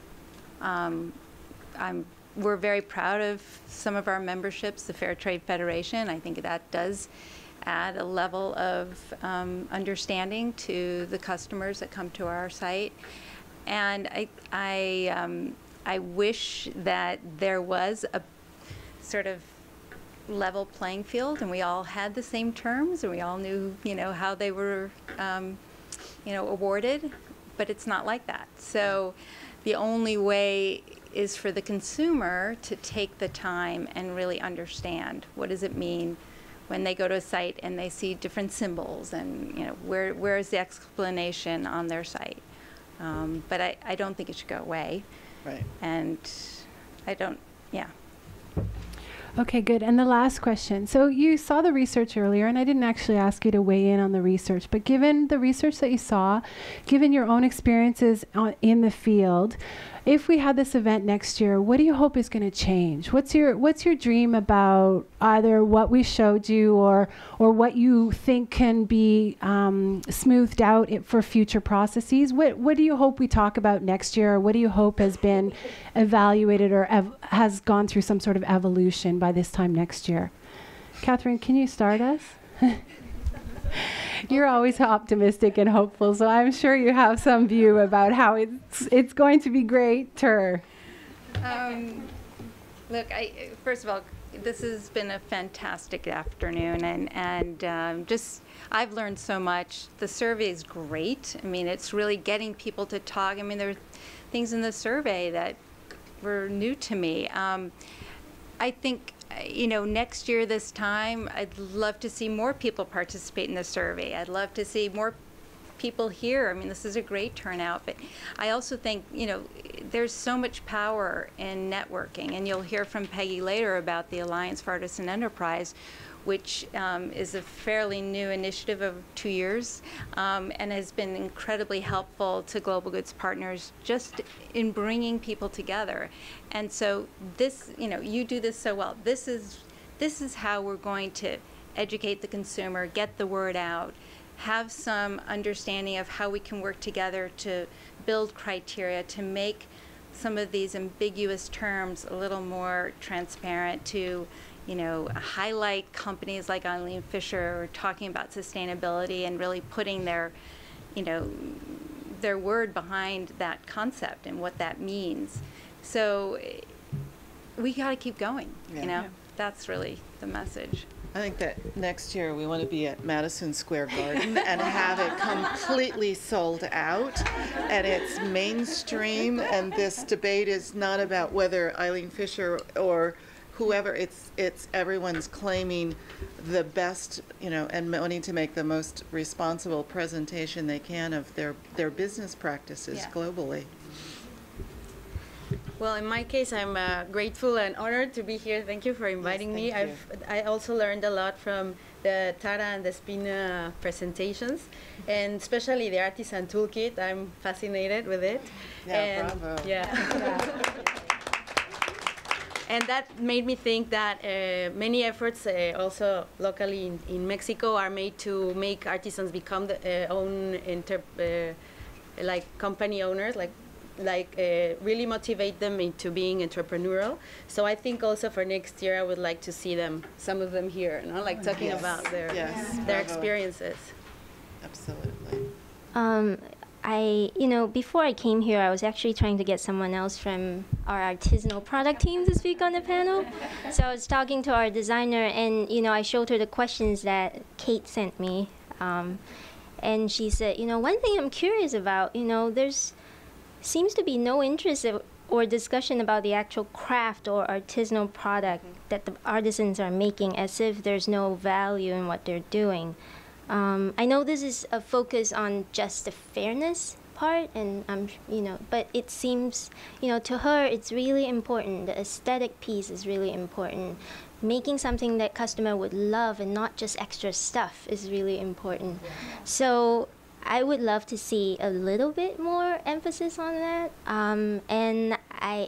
We're very proud of some of our memberships, the Fair Trade Federation. I think that does add a level of understanding to the customers that come to our site. And I wish that there was a sort of level playing field and we all had the same terms and we all knew, you know, how they were, you know, awarded, but it's not like that. So the only way is for the consumer to take the time and really understand what does it mean when they go to a site and they see different symbols and, you know, where is the explanation on their site. But I don't think it should go away. Right. And I don't, yeah. Okay, good. And the last question. So you saw the research earlier, and I didn't actually ask you to weigh in on the research, but given the research that you saw, given your own experiences in the field, if we had this event next year, what do you hope is going to change? What's your dream about either what we showed you or what you think can be smoothed out for future processes? What do you hope we talk about next year? Or what do you hope has been evaluated or has gone through some sort of evolution by this time next year? Catherine, can you start us? You're always optimistic and hopeful, so I'm sure you have some view about how it's going to be great. Look, first of all, this has been a fantastic afternoon, and just I've learned so much. The survey is great. I mean, it's really getting people to talk. I mean, there are things in the survey that were new to me. I think, you know, next year this time, I'd love to see more people participate in the survey. I'd love to see more people here. I mean, this is a great turnout, but I also think, you know, there's so much power in networking, and you'll hear from Peggy later about the Alliance for Artisan Enterprise, which is a fairly new initiative of 2 years and has been incredibly helpful to Global Goods Partners just in bringing people together. And so this, you know, you do this so well. This is how we're going to educate the consumer, get the word out, have some understanding of how we can work together to build criteria to make some of these ambiguous terms a little more transparent, to, you know, highlight companies like Eileen Fischer talking about sustainability and really putting their, you know, their word behind that concept and what that means. So we got to keep going, you know. That's really the message. I think that next year we want to be at Madison Square Garden and have it completely sold out, and it's mainstream, and this debate is not about whether Eileen Fischer or whoever, it's everyone's claiming the best, you know, and wanting to make the most responsible presentation they can of their business practices globally. Well, in my case, I'm grateful and honored to be here. Thank you for inviting me. I also learned a lot from the Tara and the Spina presentations, and especially the Artisan Toolkit. I'm fascinated with it. Yeah, and bravo. Yeah. And that made me think that many efforts also locally in Mexico are made to make artisans become their own like company owners, like really motivate them into being entrepreneurial. So I think also for next year I would like to see some of them here, you know, like talking about their experiences. Absolutely. before I came here, I was actually trying to get someone else from our artisanal product team to speak on the panel. So I was talking to our designer, and, I showed her the questions that Kate sent me. And she said, one thing I'm curious about, there's seems to be no interest or discussion about the actual craft or artisanal product that the artisans are making, as if there's no value in what they're doing. I know this is a focus on just the fairness part, and but it seems, to her, it's really important. The aesthetic piece is really important. Making something that customer would love and not just extra stuff is really important. So I would love to see a little bit more emphasis on that. And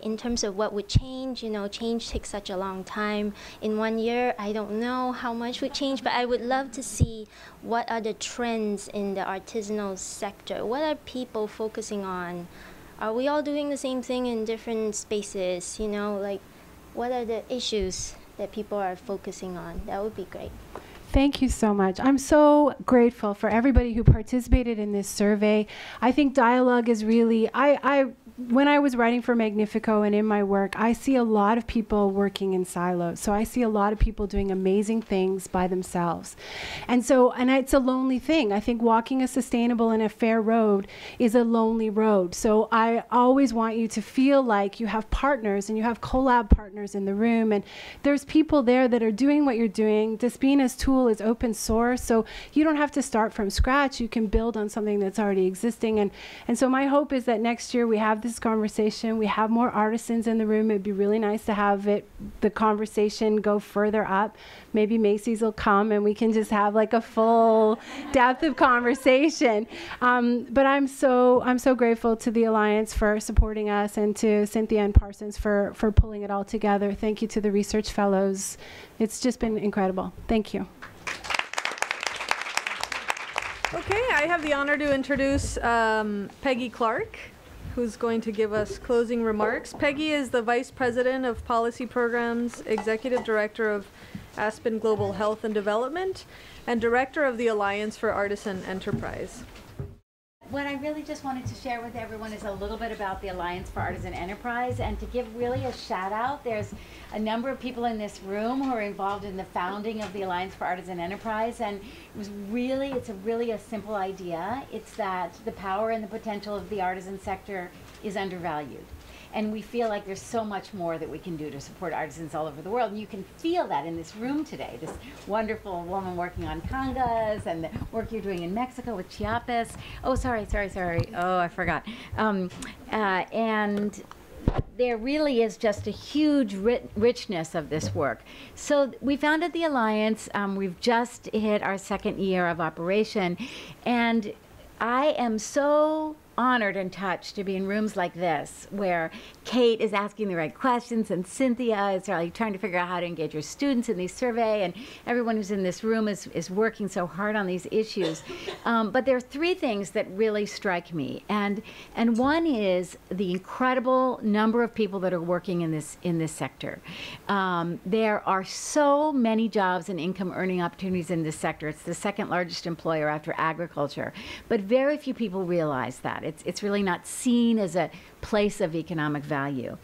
in terms of what would change, change takes such a long time. In 1 year, I don't know how much would change, but I would love to see what are the trends in the artisanal sector. What are people focusing on? Are we all doing the same thing in different spaces? What are the issues that people are focusing on? That would be great. Thank you so much. I'm so grateful for everybody who participated in this survey. I think dialogue is really, when I was writing for Magnifico and in my work, I see a lot of people working in silos. So I see a lot of people doing amazing things by themselves. And it's a lonely thing. I think walking a sustainable and a fair road is a lonely road. So I always want you to feel like you have partners and you have collab partners in the room. And there's people there that are doing what you're doing. Despina's tool is open source, so you don't have to start from scratch. You can build on something that's already existing. And so my hope is that next year we have this conversation, we have more artisans in the room. It'd be really nice to have the conversation go further up. Maybe Macy's will come and we can just have like a full depth of conversation. But I'm so grateful to the Alliance for supporting us, and to Cynthia and Parsons for pulling it all together. Thank you to the research fellows. It's just been incredible. Thank you. Okay, I have the honor to introduce Peggy Clark, who's going to give us closing remarks. Peggy is the Vice President of Policy Programs, Executive Director of Aspen Global Health and Development, and Director of the Alliance for Artisan Enterprise. What I really just wanted to share with everyone is a little bit about the Alliance for Artisan Enterprise, and to give really a shout out. There's a number of people in this room who are involved in the founding of the Alliance for Artisan Enterprise, and it's really a simple idea. It's that the power and the potential of the artisan sector is undervalued. And we feel like there's so much more that we can do to support artisans all over the world. And you can feel that in this room today. This wonderful woman working on congas, and the work you're doing in Mexico with Chiapas. Oh, sorry. Oh, I forgot. And there really is just a huge richness of this work. So we founded the Alliance. We've just hit our 2nd year of operation. And I am so honored and touched to be in rooms like this, where Kate is asking the right questions, and Cynthia is really trying to figure out how to engage your students in these survey, and everyone who's in this room is working so hard on these issues. But there are 3 things that really strike me, and one is the incredible number of people that are working in this sector. There are so many jobs and income earning opportunities in this sector. It's the 2nd largest employer after agriculture, but very few people realize that. It's really not seen as a place of economic value.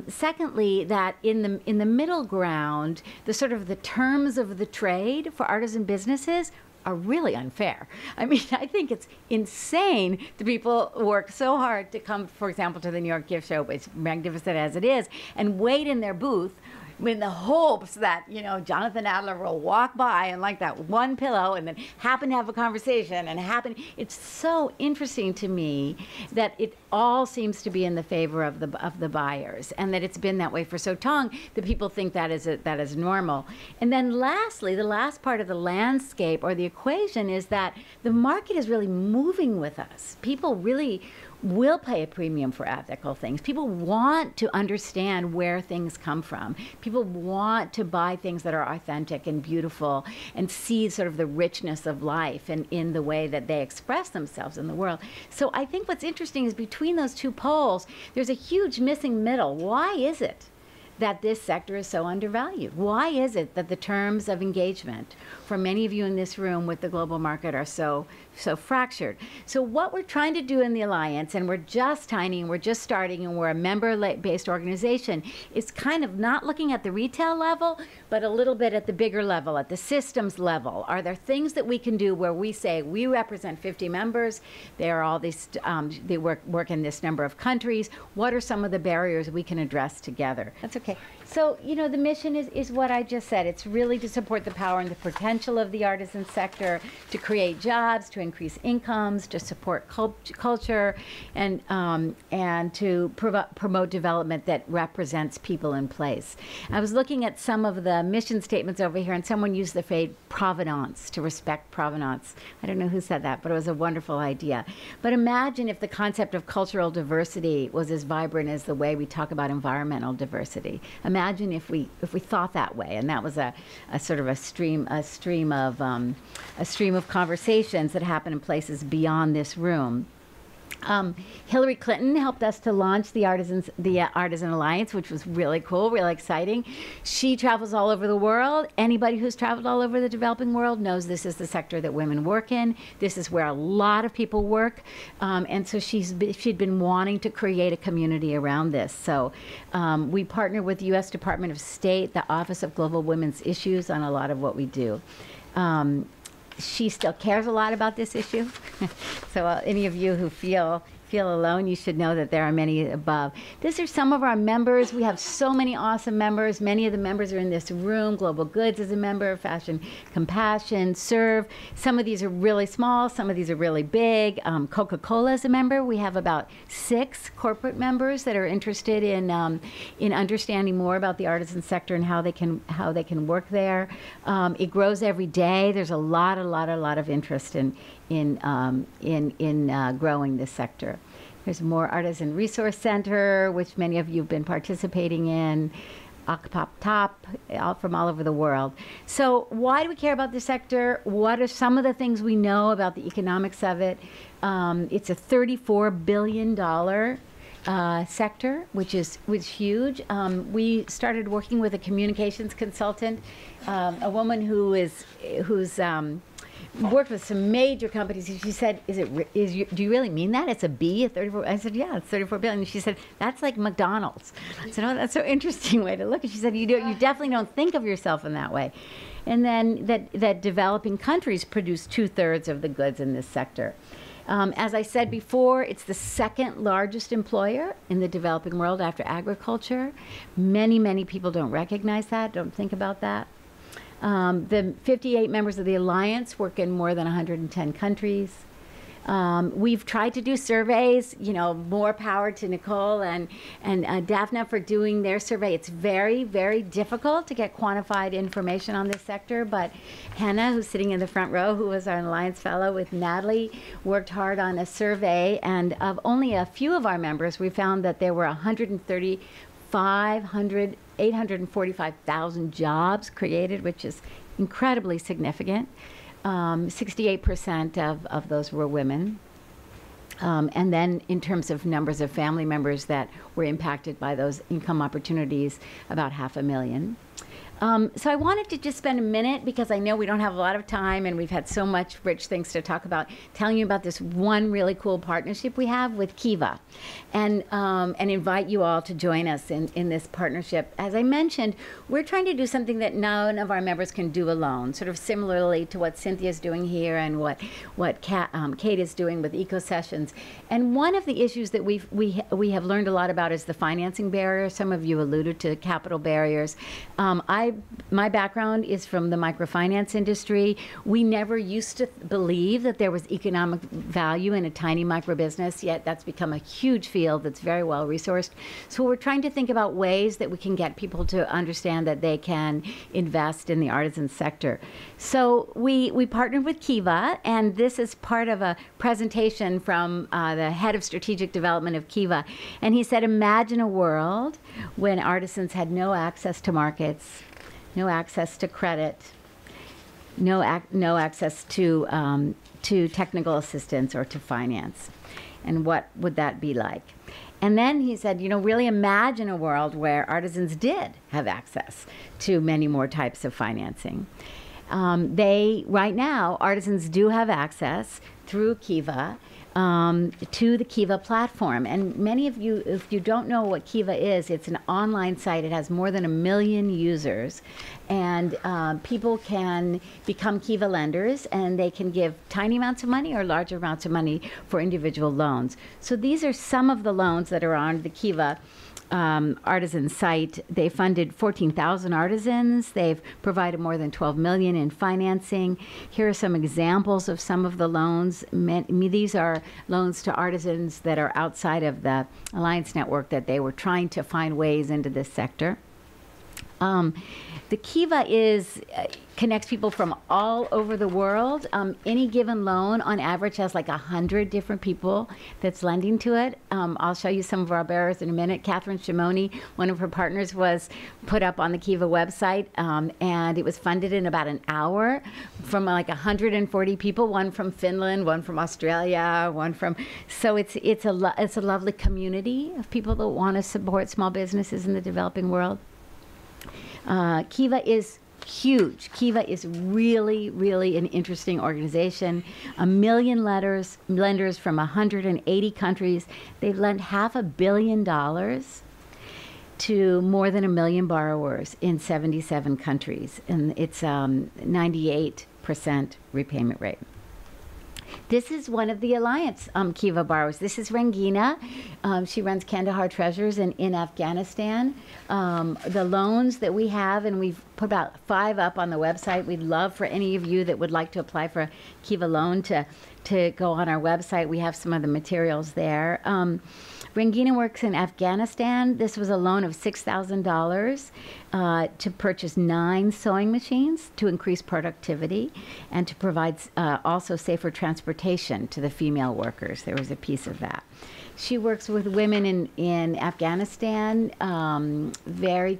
Secondly, that in the middle ground, the terms of the trade for artisan businesses are really unfair. I mean, I think it's insane that people work so hard to come, for example, to the New York Gift Show, as magnificent as it is, and wait in their booth in the hopes that, Jonathan Adler will walk by and like that one pillow and then happen to have a conversation and it's so interesting to me that it all seems to be in the favor of the buyers, and that it's been that way for so long that people think that is normal. And then lastly, the last part of the landscape or the equation is that the market is really moving with us. People really will pay a premium for ethical things. People want to understand where things come from. People want to buy things that are authentic and beautiful and see sort of the richness of life and in the way that they express themselves in the world. So I think what's interesting is between those 2 poles, there's a huge missing middle. Why is it that this sector is so undervalued? Why is it that the terms of engagement for many of you in this room with the global market are so fractured. So what we're trying to do in the Alliance, and we're just tiny and we're just starting and we're a member-based organization, is kind of not looking at the retail level, but a little bit at the bigger level, at the systems level. Are there things that we can do where we say we represent 50 members, they are all these, they work in this number of countries, what are some of the barriers we can address together? That's okay. So, you know, the mission is what I just said. It's really to support the power and the potential of the artisan sector, to create jobs, to increase incomes, to support culture, and to promote development that represents people in place. I was looking at some of the mission statements over here, and someone used the phrase provenance, to respect provenance. I don't know who said that, but it was a wonderful idea. But imagine if the concept of cultural diversity was as vibrant as the way we talk about environmental diversity. Imagine if we thought that way, and that was a sort of a stream of conversations that happen in places beyond this room. Hillary Clinton helped us to launch the Artisan Alliance, which was really cool, really exciting. She travels all over the world. Anybody who's traveled all over the developing world knows this is the sector that women work in. This is where a lot of people work. And so she'd been wanting to create a community around this. So we partner with the U.S. Department of State, the Office of Global Women's Issues, on a lot of what we do. She still cares a lot about this issue. So any of you who feel alone, you should know that there are many above. These are some of our members. We have so many awesome members. Many of the members are in this room. Global Goods is a member, Fashion Compassion, Serve. Some of these are really small. Some of these are really big. Coca-Cola is a member. We have about 6 corporate members that are interested in understanding more about the artisan sector and how they can work there. It grows every day. There's a lot of interest in growing this sector. There's more Artisan Resource Center, which many of you have been participating in, Akpop Top, from all over the world. So why do we care about this sector? What are some of the things we know about the economics of it? It's a $34 billion sector, which is huge. We started working with a communications consultant, a woman who's worked with some major companies. And she said, do you really mean that? It's a B, a 34? I said, yeah, it's 34 billion. And she said, that's like McDonald's. I said, oh, that's an interesting way to look. And she said, you definitely don't think of yourself in that way. And then that developing countries produce 2/3 of the goods in this sector. As I said before, it's the second largest employer in the developing world after agriculture. Many people don't recognize that, don't think about that. The 58 members of the Alliance work in more than 110 countries. We've tried to do surveys, more power to Nicole and Daphne for doing their survey. It's very, very difficult to get quantified information on this sector, but Hannah, who's sitting in the front row, who was our Alliance Fellow with Natalie, worked hard on a survey, and of only a few of our members, we found that there were 845,000 jobs created, which is incredibly significant. 68% of those were women. And then in terms of numbers of family members that were impacted by those income opportunities, about 500,000. So I wanted to just spend a minute, because I know we don't have a lot of time and we've had so much rich things to talk about, telling you about this one really cool partnership we have with Kiva, and invite you all to join us in this partnership. As I mentioned, we're trying to do something that none of our members can do alone, sort of similarly to what Cynthia's doing here and what Kate is doing with EcoSessions. And one of the issues that we have learned a lot about is the financing barrier. Some of you alluded to capital barriers. My background is from the microfinance industry. We never used to believe that there was economic value in a tiny micro business, yet that's become a huge field that's very well resourced. So we're trying to think about ways that we can get people to understand that they can invest in the artisan sector. So we partnered with Kiva, and this is part of a presentation from the head of strategic development of Kiva. And he said, imagine a world when artisans had no access to markets, no access to credit, no access to technical assistance or to finance. And what would that be like? And then he said, really imagine a world where artisans did have access to many more types of financing. Right now, artisans do have access through Kiva to the Kiva platform. And many of you, if you don't know what Kiva is, it's an online site. It has more than 1 million users. And people can become Kiva lenders, and they can give tiny amounts of money or larger amounts of money for individual loans. So these are some of the loans that are on the Kiva artisan site. They funded 14,000 artisans. They've provided more than 12 million in financing. Here are some examples of some of the loans. These are loans to artisans that are outside of the Alliance network that they were trying to find ways into this sector. The Kiva connects people from all over the world. Any given loan, on average, has like 100 different people that's lending to it. I'll show you some of our bearers in a minute. Catherine Shimony, one of her partners, was put up on the Kiva website, and it was funded in about an hour from like 140 people, one from Finland, one from Australia, one from... So it's a lovely community of people that want to support small businesses in the developing world. Kiva is huge. Kiva is really, really an interesting organization. 1 million lenders from 180 countries. They've lent $500 million to more than 1 million borrowers in 77 countries. And it's 98% repayment rate. This is one of the Alliance Kiva borrowers. This is Rangina. She runs Kandahar Treasures in Afghanistan. The loans that we have, and we've put about 5 up on the website. We'd love for any of you that would like to apply for a Kiva loan to go on our website. We have some of the materials there. Rangina works in Afghanistan. This was a loan of $6,000 to purchase 9 sewing machines to increase productivity and to provide also safer transportation to the female workers. There was a piece of that. She works with women in Afghanistan under very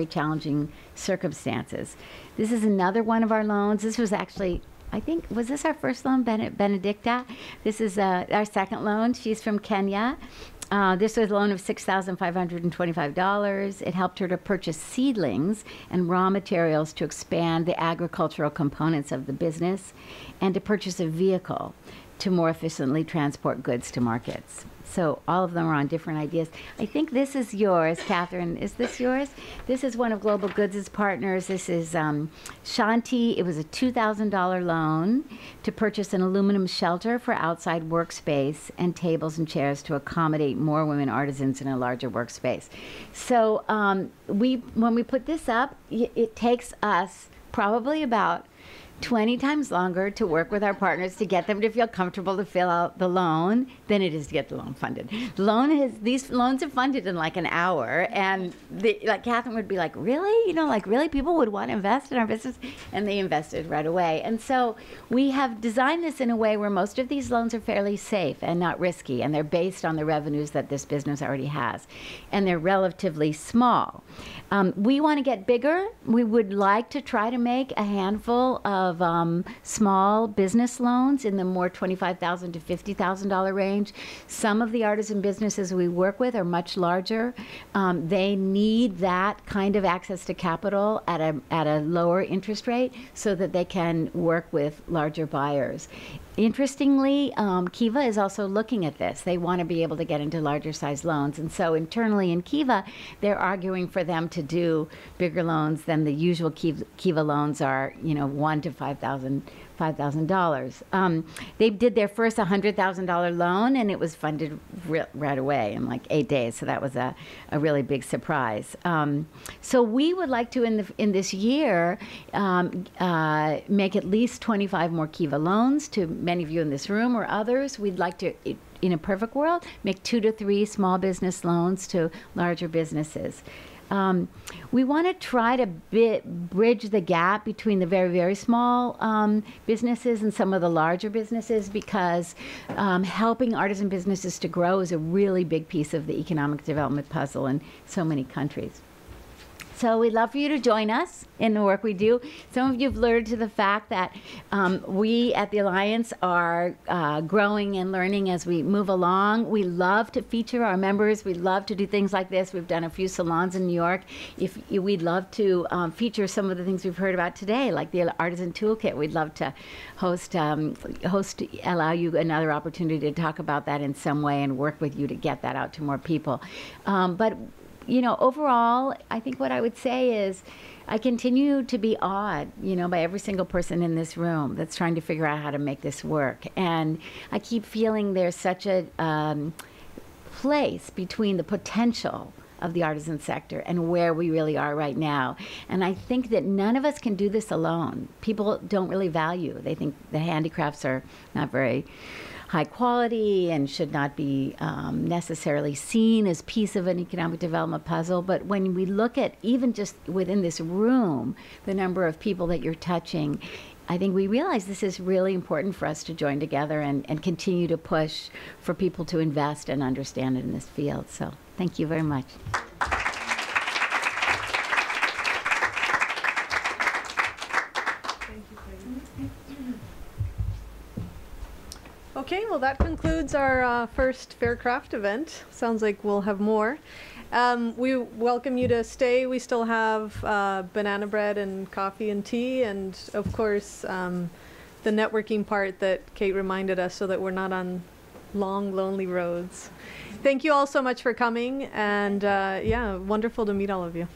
challenging circumstances. This is another one of our loans. This was actually, I think, was this our first loan, Benedicta? This is our second loan. She's from Kenya. This was a loan of $6,525. It helped her to purchase seedlings and raw materials to expand the agricultural components of the business and to purchase a vehicle to more efficiently transport goods to markets. So all of them are on different ideas. I think this is yours, Catherine. Is this yours? This is one of Global Goods' partners. This is Shanti. It was a $2,000 loan to purchase an aluminum shelter for outside workspace and tables and chairs to accommodate more women artisans in a larger workspace. So when we put this up, it takes us probably about 20 times longer to work with our partners to get them to feel comfortable to fill out the loan than it is to get the loan funded. These loans are funded in like an hour, and like Catherine would be like, really? You know, like really people would want to invest in our business? And they invested right away. And so we have designed this in a way where most of these loans are fairly safe and not risky, and they're based on the revenues that this business already has. And they're relatively small. We want to get bigger. We would like to try to make a handful of small business loans in the more $25,000 to $50,000 range. Some of the artisan businesses we work with are much larger. They need that kind of access to capital at a lower interest rate so that they can work with larger buyers. Interestingly, Kiva is also looking at this. They want to be able to get into larger size loans. And so internally in Kiva, they're arguing for them to do bigger loans than the usual Kiva loans are, you know, $1,000 to $5,000. They did their first $100,000 loan, and it was funded right away in like 8 days. So that was a really big surprise. So we would like to, in this year, make at least 25 more Kiva loans to many of you in this room or others. We'd like to, in a perfect world, make 2 to 3 small business loans to larger businesses. We want to try to bridge the gap between the very, very small businesses and some of the larger businesses, because helping artisan businesses to grow is a really big piece of the economic development puzzle in so many countries. So we'd love for you to join us in the work we do. Some of you have learned to the fact that we at the Alliance are growing and learning as we move along. We love to feature our members. We love to do things like this. We've done a few salons in New York. We'd love to feature some of the things we've heard about today, like the Artisan Toolkit. We'd love to allow you another opportunity to talk about that in some way and work with you to get that out to more people. But you know, overall, I think what I would say is I continue to be awed, you know, by every single person in this room that's trying to figure out how to make this work. And I keep feeling there's such a place between the potential of the artisan sector and where we really are right now. And I think that none of us can do this alone. People don't really value. They think the handicrafts are not very high quality and should not be necessarily seen as piece of an economic development puzzle. But when we look at even just within this room, the number of people that you're touching, I think we realize this is really important for us to join together and continue to push for people to invest and understand it in this field. So thank you very much. Okay, well that concludes our first Faircraft event. Sounds like we'll have more. We welcome you to stay. We still have banana bread and coffee and tea, and of course the networking part that Kate reminded us so that we're not on long, lonely roads. Thank you all so much for coming, and yeah, wonderful to meet all of you.